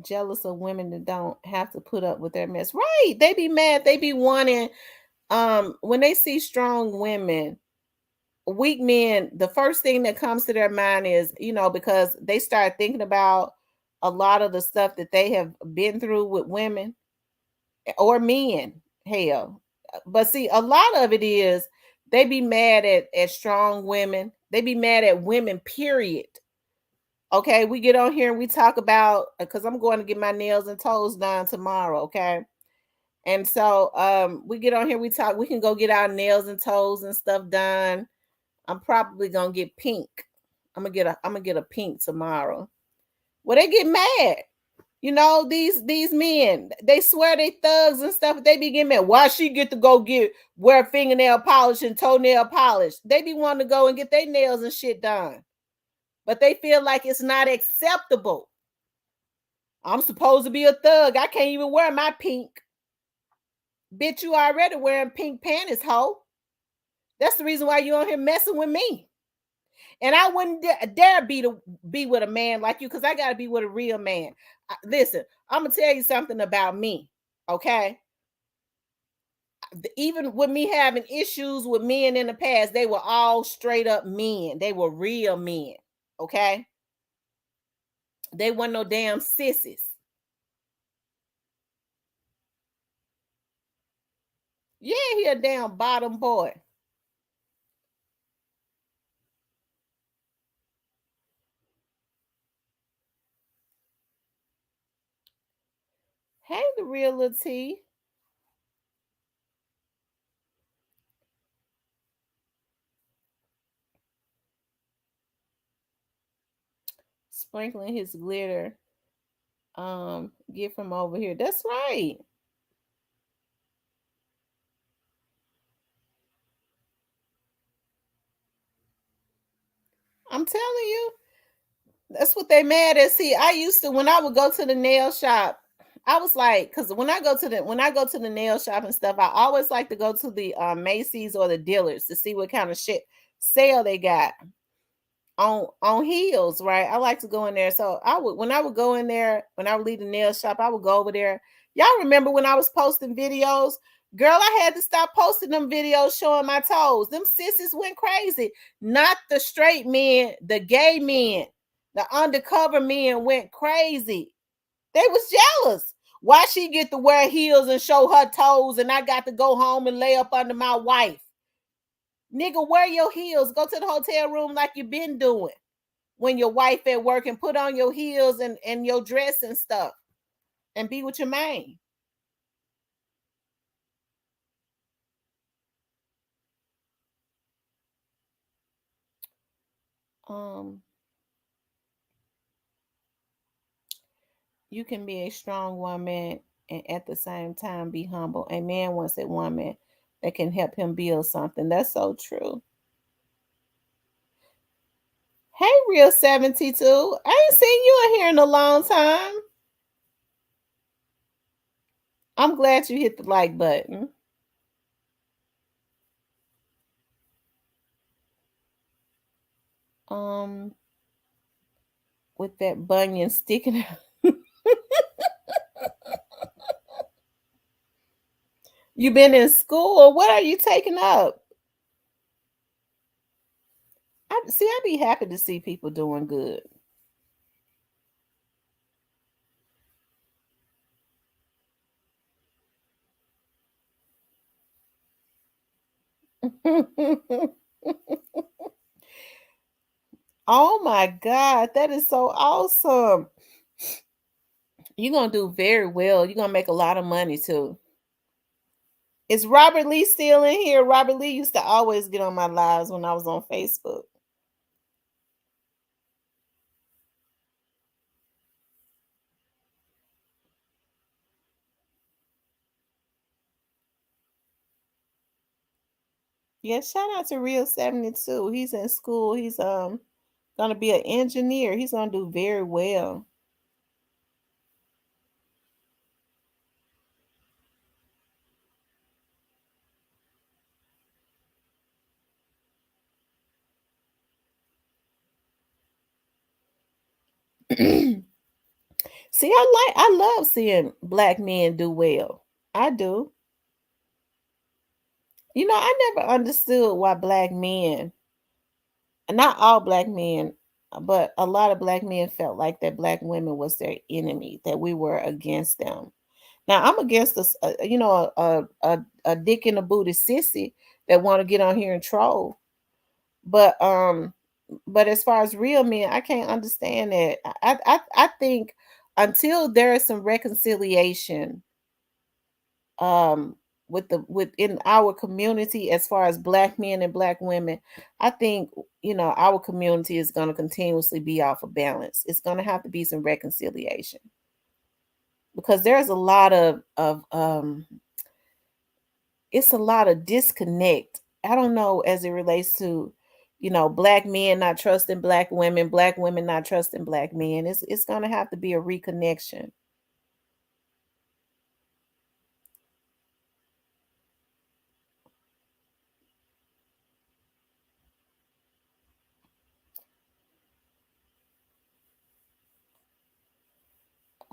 Jealous of women that don't have to put up with their mess. Right. They be mad. They be wanting when they see strong women, weak men, the first thing that comes to their mind is, because they start thinking about a lot of the stuff that they have been through with women or men. Hell. But see, a lot of it is they be mad at strong women. They be mad at women, period. Okay, we get on here and we talk about, because I'm going to get my nails and toes done tomorrow. Okay. And so we get on here, we talk, we can go get our nails and toes and stuff done. I'm probably gonna get pink. I'm gonna get a pink tomorrow. Well, they get mad. These men, they swear they thugs and stuff, but they be getting mad. Why she get to go wear fingernail polish and toenail polish? They be wanting to go and get their nails and shit done. But they feel like it's not acceptable. I'm supposed to be a thug. I can't even wear my pink. Bitch, you already wearing pink panties, hoe. That's the reason why you on here messing with me. And I wouldn't dare be with a man like you, because I got to be with a real man. Listen, I'm going to tell you something about me, okay? Even with me having issues with men in the past, they were all straight up men. They were real men, okay? They weren't no damn sissies. Yeah, he a damn bottom boy. Hey, the real little T. Sprinkling his glitter. Get from over here. That's right. I'm telling you. That's what they mad at. See, I used to, when I would go to the nail shop, I was like, because when I go to the nail shop and stuff, I always like to go to the Macy's or the dealers to see what kind of shit sale they got on heels, right? I like to go in there. So when I would go in there, when I would leave the nail shop, I would go over there. Y'all remember when I was posting videos? Girl, I had to stop posting them videos showing my toes. Them sissies went crazy. Not the straight men, the gay men, the undercover men went crazy. They was jealous. Why she get to wear heels and show her toes and I got to go home and lay up under my wife? Nigga, wear your heels. Go to the hotel room like you been doing when your wife at work, and put on your heels and your dress and stuff and be with your man. Um, you can be a strong woman and at the same time be humble. A man wants a woman that can help him build something. That's so true. Hey, Real 72. I ain't seen you in here in a long time. I'm glad you hit the like button. Um, with that bunion sticking out. You been in school? What are you taking up? I'd be happy to see people doing good. Oh my God, that is so awesome. You're gonna do very well. You're gonna make a lot of money too. Is Robert Lee still in here? Robert Lee used to always get on my lives when I was on Facebook. Yeah, shout out to Real 72. He's in school. He's gonna be an engineer. He's gonna do very well. See, I love seeing black men do well. I do. I never understood why black men, not all black men, but a lot of black men felt like that black women was their enemy, that we were against them. Now I'm against a dick in the booty sissy that want to get on here and troll. But as far as real men, I can't understand that. I think until there is some reconciliation um within our community as far as black men and black women, I think our community is going to continuously be off of balance. It's going to have to be some reconciliation because there's a lot of it's a lot of disconnect. I don't know as it relates to black men not trusting black women not trusting black men. It's going to have to be a reconnection.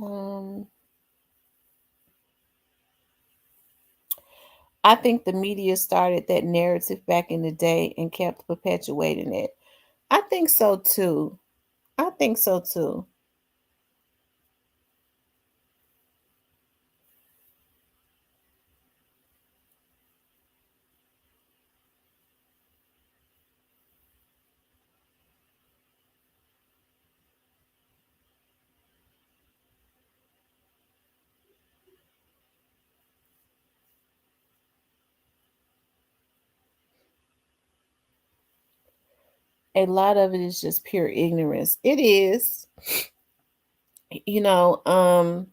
um I think the media started that narrative back in the day and kept perpetuating it. I think so too. I think so too. A lot of it is just pure ignorance. It is. You know, I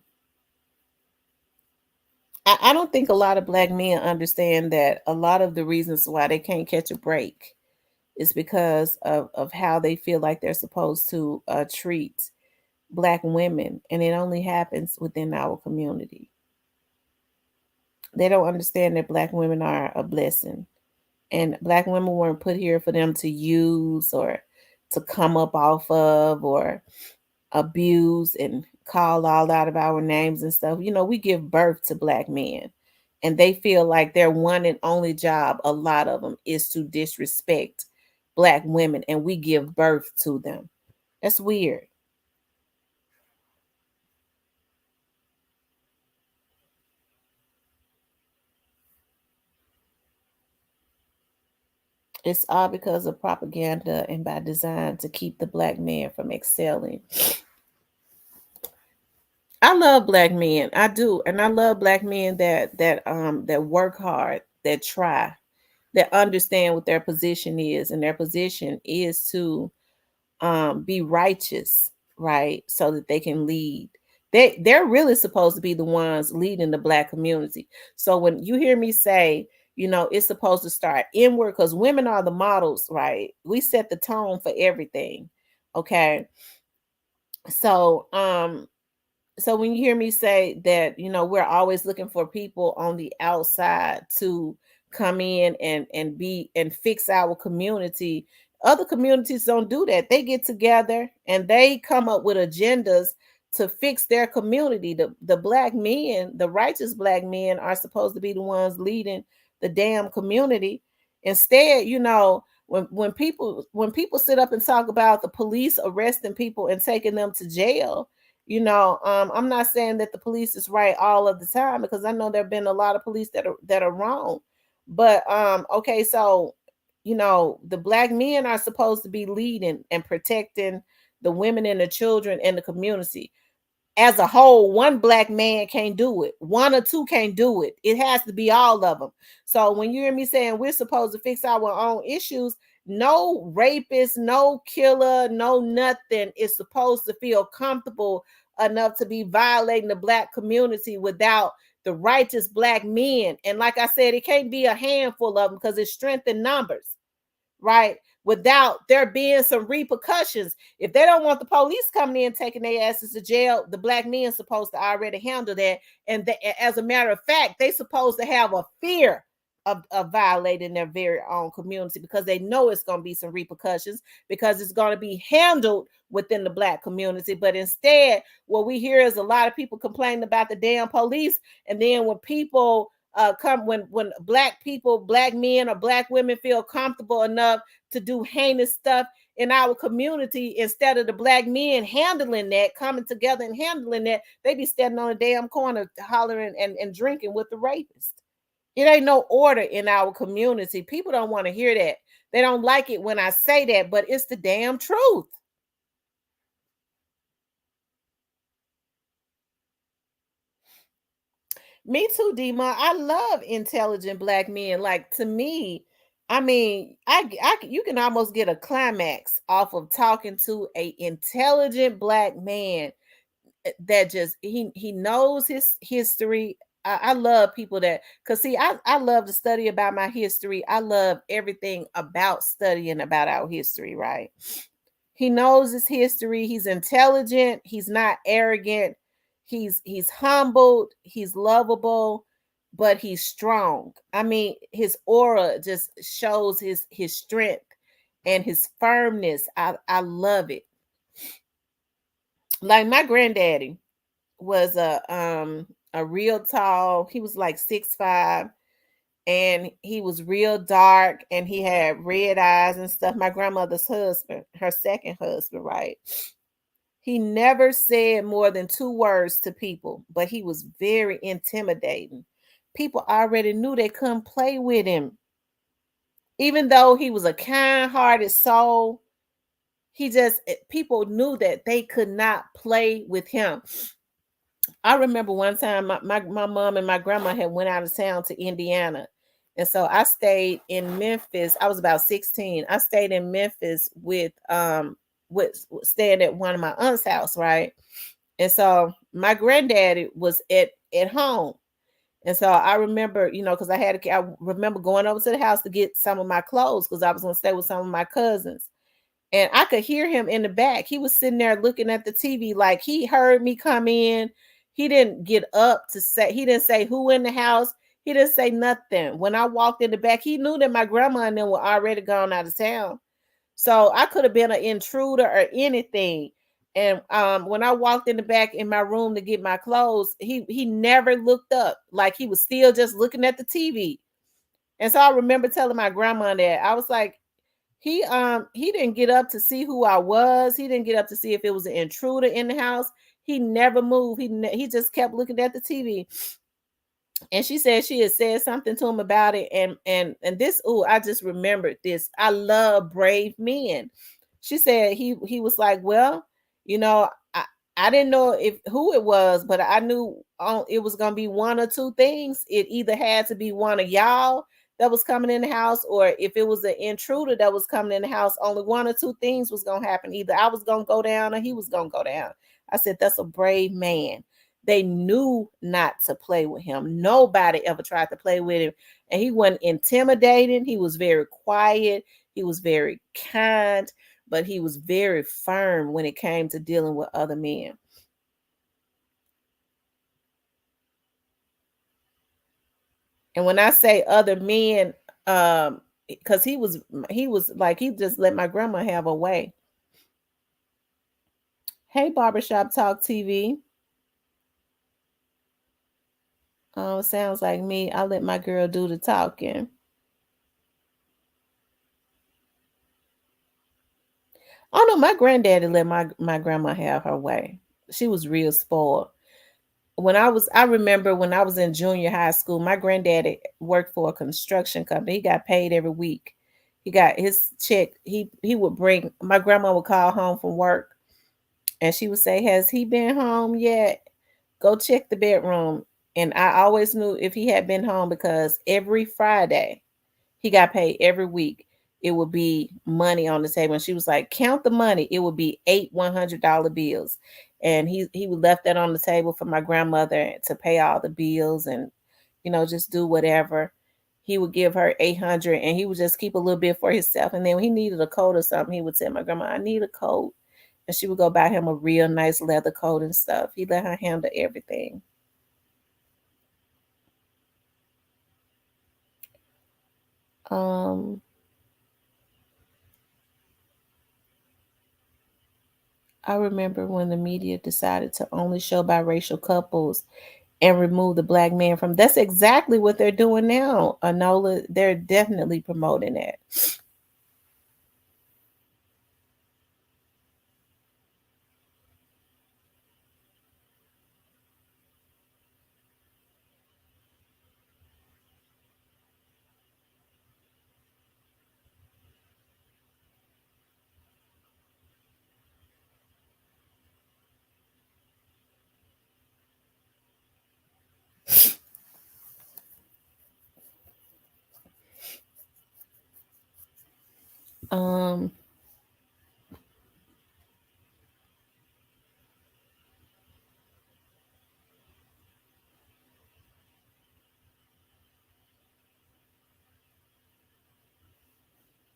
don't think a lot of black men understand that a lot of the reasons why they can't catch a break is because of how they feel like they're supposed to treat black women. And it only happens within our community. They don't understand that black women are a blessing. And black women weren't put here for them to use or to come up off of or abuse and call all out of our names and stuff. We give birth to black men, and they feel like their one and only job, a lot of them, is to disrespect black women, and we give birth to them. That's weird. It's all because of propaganda and by design to keep the black man from excelling. I love black men. I do. And I love black men that work hard, that try, that understand what their position is, and their position is to be righteous, right? So that they can lead. They're really supposed to be the ones leading the black community. So when you hear me say, it's supposed to start inward because women are the models, right? We set the tone for everything. Okay. So so when you hear me say that, we're always looking for people on the outside to come in and be and fix our community, other communities don't do that. They get together and they come up with agendas to fix their community. The black men, the righteous black men, are supposed to be the ones leading the damn community. Instead, when people sit up and talk about the police arresting people and taking them to jail, I'm not saying that the police is right all of the time, because I know there have been a lot of police that are wrong. But okay, so the black men are supposed to be leading and protecting the women and the children and the community as a whole. One black man can't do it. One or two can't do it. It has to be all of them. So when you hear me saying we're supposed to fix our own issues, no rapist, no killer, no nothing is supposed to feel comfortable enough to be violating the black community without the righteous black men. And like I said, it can't be a handful of them, because it's strength in numbers, right? Without there being some repercussions. If they don't want the police coming in taking their asses to jail, the black men supposed to already handle that. And as a matter of fact, they supposed to have a fear of violating their very own community, because they know it's going to be some repercussions, because it's going to be handled within the black community. But instead, what we hear is a lot of people complaining about the damn police. And then when people when black people, black men or black women feel comfortable enough to do heinous stuff in our community, instead of the black men handling that, coming together and handling that, they be standing on a damn corner hollering and drinking with the rapist. It ain't no order in our community. People don't want to hear that. They don't like it when I say that, but it's the damn truth. Me too, Dima. I love intelligent black men. Like, to me, I mean, you can almost get a climax off of talking to a intelligent black man that just he knows his history. I love people that, because see, I love to study about my history. I love everything about studying about our history, right? He knows his history. He's intelligent. He's not arrogant. He's humbled. He's lovable, but he's strong. I mean, his aura just shows his strength and his firmness. I love it. Like my granddaddy was a real tall. He was like 6'5", and he was real dark, and he had red eyes and stuff. My grandmother's husband, her second husband, right? He never said more than 2 words to people, but he was very intimidating. People already knew they couldn't play with him. Even though he was a kind-hearted soul, people knew that they could not play with him. I remember one time my mom and my grandma had went out of town to Indiana. And so I stayed in Memphis. I was about 16. I stayed in Memphis with staying at one of my aunt's house, right? And so my granddaddy was at home. And so I remember, because I remember going over to the house to get some of my clothes, because I was going to stay with some of my cousins. And I could hear him in the back. He was sitting there looking at the TV like he heard me come in. He didn't get up he didn't say who in the house. He didn't say nothing. When I walked in the back, he knew that my grandma and them were already gone out of town. So I could have been an intruder or anything. And when I walked in the back in my room to get my clothes, he never looked up. Like he was still just looking at the TV. And so I remember telling my grandma that. I was like, he didn't get up to see who I was. He didn't get up to see if it was an intruder in the house. He never moved. He just kept looking at the TV. And she said she had said something to him about it. And this, I just remembered this. I love brave men. She said he was like, well, I didn't know who it was, but I knew it was gonna be one or two things. It either had to be one of y'all that was coming in the house, or if it was an intruder that was coming in the house, only one or two things was gonna happen. Either I was gonna go down or he was gonna go down. I said, that's a brave man. They knew not to play with him. Nobody ever tried to play with him. And he wasn't intimidating. He was very quiet. He was very kind, but he was very firm when it came to dealing with other men. And when I say other men, because he was like, he just let my grandma have her way. Hey, Barbershop Talk TV. Sounds like me. I let my girl do the talking. Oh no, my granddaddy let my grandma have her way. She was real spoiled. I remember when I was in junior high school, my granddaddy worked for a construction company. He got paid every week. He got his check. He would bring my grandma would call home from work and she would say, "Has he been home yet? Go check the bedroom." And I always knew if he had been home because every Friday he got paid every week. It would be money on the table. And she was like, count the money. It would be eight $100 bills. And he would left that on the table for my grandmother to pay all the bills and, just do whatever. He would give her 800 and he would just keep a little bit for himself. And then when he needed a coat or something, he would tell my grandma, I need a coat. And she would go buy him a real nice leather coat and stuff. He let her handle everything. Um, I remember when the media decided to only show biracial couples and remove the black man from. That's exactly what they're doing now. Anola, they're definitely promoting that. Um,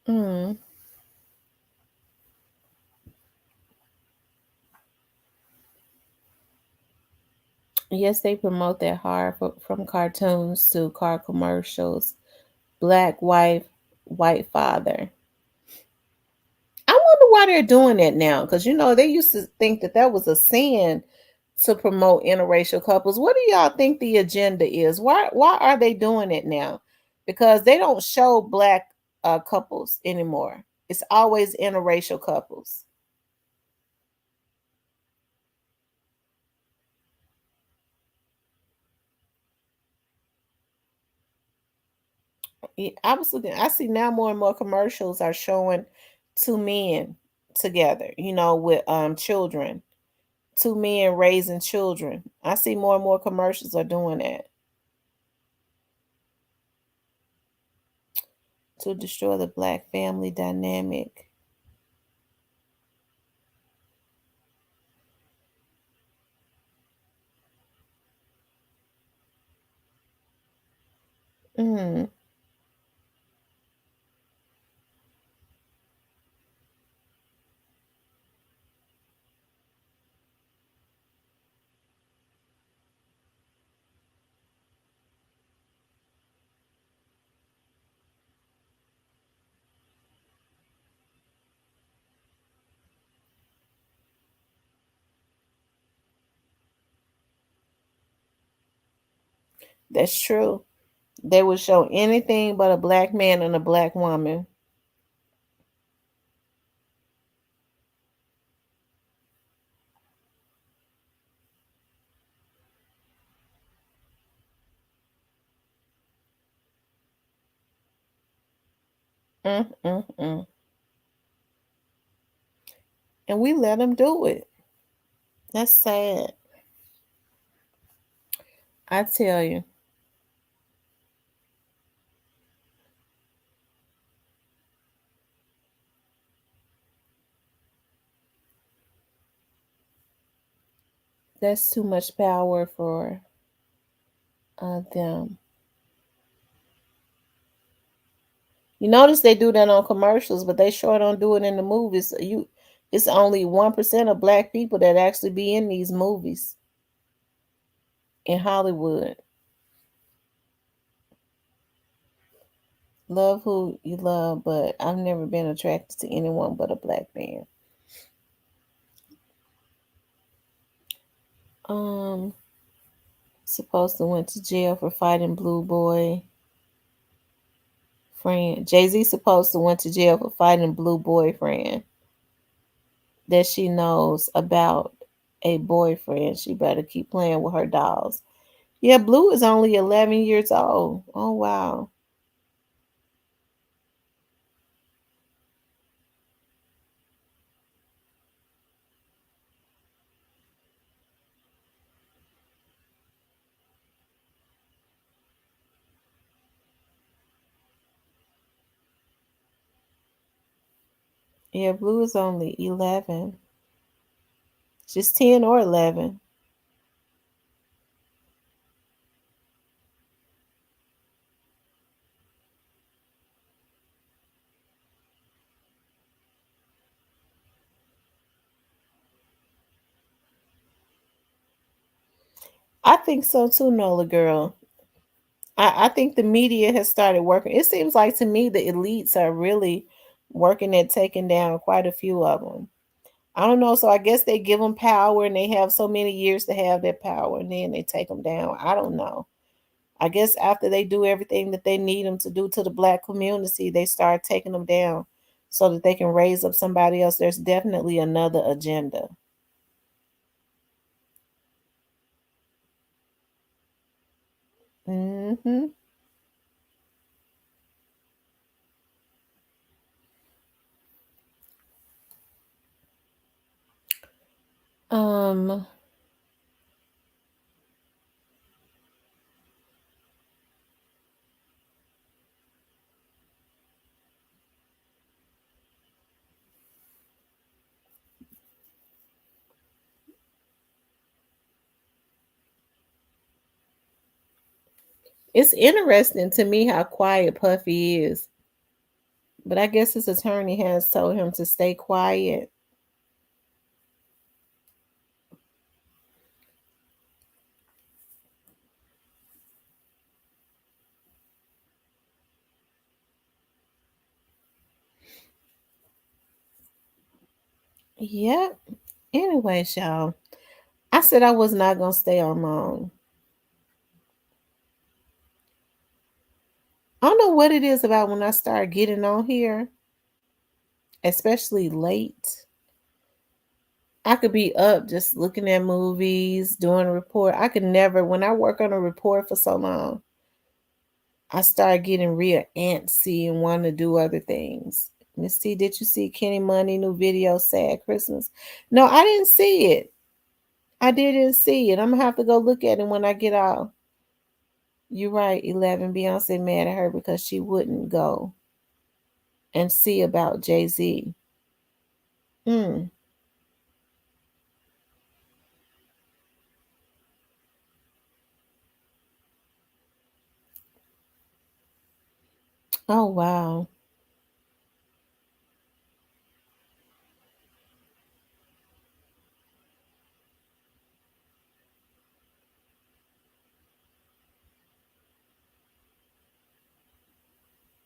mm, yes, they promote that hard from cartoons to car commercials. Black wife, white father. I wonder why they're doing that now. Because they used to think that that was a sin to promote interracial couples. What do y'all think the agenda is? Why are they doing it now? Because they don't show black couples anymore. It's always interracial couples. I was looking. I see now more and more commercials are showing two men together. With children, two men raising children. I see more and more commercials are doing that to destroy the black family dynamic. Mm, that's true. They would show anything but a black man and a black woman. Mm, mm, mm. And we let them do it. That's sad. I tell you, that's too much power for them. You notice they do that on commercials, but they sure don't do it in the movies. It's only 1% of black people that actually be in these movies in Hollywood. Love who you love, but I've never been attracted to anyone but a black man. Um, Supposed to went to jail for fighting Blue Boy friend. Jay-Z supposed to went to jail for fighting Blue boyfriend that she knows about a boyfriend. She better keep playing with her dolls. Yeah, Blue is only 11 years old. Oh wow. Yeah, Blue is only 11. She's 10 or 11. I think so too, Nola girl. I think the media has started working. It seems like to me the elites are really working at taking down quite a few of them. I don't know. So I guess they give them power and they have so many years to have that power and then they take them down. I don't know. I guess after they do everything that they need them to do to the black community, they start taking them down so that they can raise up somebody else. There's definitely another agenda. Hmm. Um, it's interesting to me how quiet Puffy is, but I guess his attorney has told him to stay quiet. Yep. Anyway, y'all, I said I was not gonna stay on long. I don't know what it is about when I start getting on here, especially late. I could be up just looking at movies, doing a report. I could never, when I work on a report for so long, I start getting real antsy and want to do other things. Miss T, did you see Kenny Money new video, Sad Christmas? No, I didn't see it. I didn't see it. I'm gonna have to go look at it when I get out. You're right, 11. Beyonce mad at her because she wouldn't go and see about Jay-Z. Mm. Oh wow.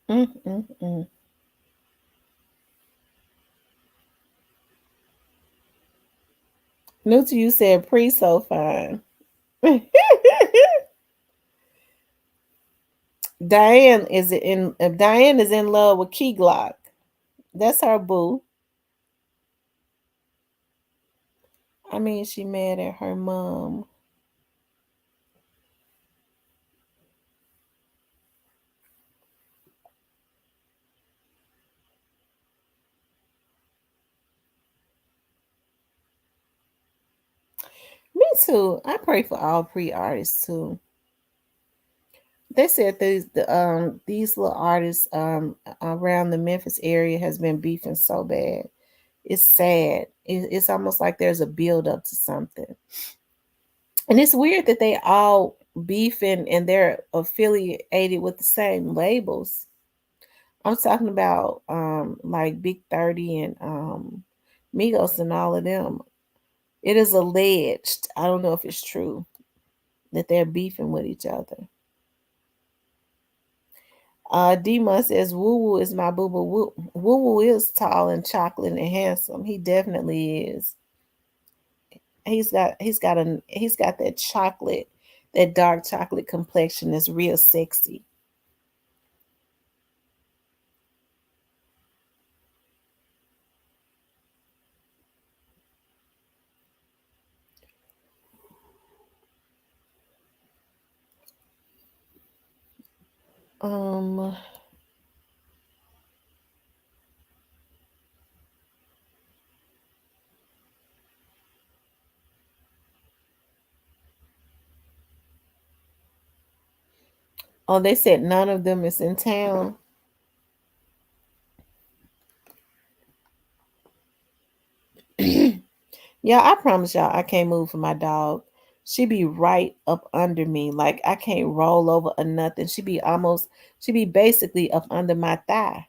Mm, mm, mm. New to you said pre so fine. Diane is in love with Key Glock. That's her boo. I mean, she mad at her mom. Me too. I pray for all pre artists too. They said these little artists around the Memphis area has been beefing so bad. It's sad. It's almost like there's a build up to something, and it's weird that they all beefing and they're affiliated with the same labels. I'm talking about like Big 30 and Migos and all of them. It is alleged. I don't know if it's true that they're beefing with each other. D-Mon says Woo Woo is my boo boo. Woo Woo is tall and chocolate and handsome. He definitely is. he's got that chocolate, that dark chocolate complexion that's real sexy. Um oh, they said none of them is in town. Yeah, I promise y'all I can't move for my dog. She be right up under me. Like I can't roll over or nothing. She be basically up under my thigh.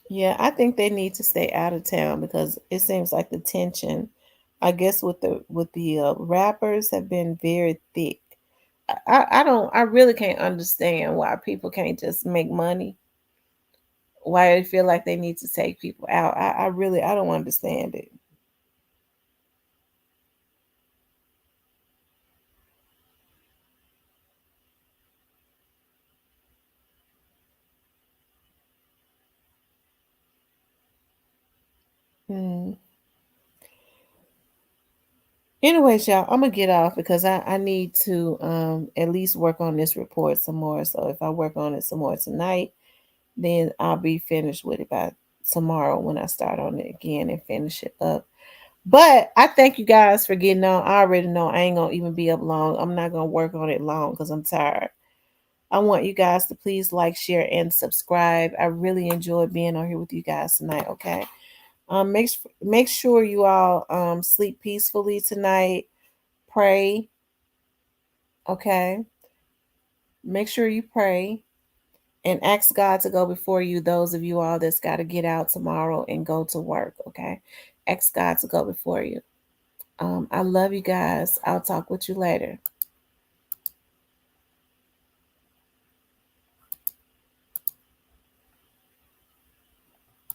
Yeah, I think they need to stay out of town because it seems like the tension, I guess, with the rappers have been very thick. I really can't understand why people can't just make money. Why they feel like they need to take people out. I really I don't understand it. Hmm. Anyways, y'all, I'm gonna get off because I need to at least work on this report some more. So if I work on it some more tonight, then I'll be finished with it by tomorrow when I start on it again and finish it up. But I thank you guys for getting on. I already know I ain't gonna even be up long. I'm not gonna work on it long because I'm tired. I want you guys to please like, share, and subscribe. I really enjoyed being on here with you guys tonight. Okay. Make sure you all sleep peacefully tonight. Pray. Okay. Make sure you pray and ask God to go before you. Those of you all that's got to get out tomorrow and go to work. Okay. Ask God to go before you. I love you guys. I'll talk with you later.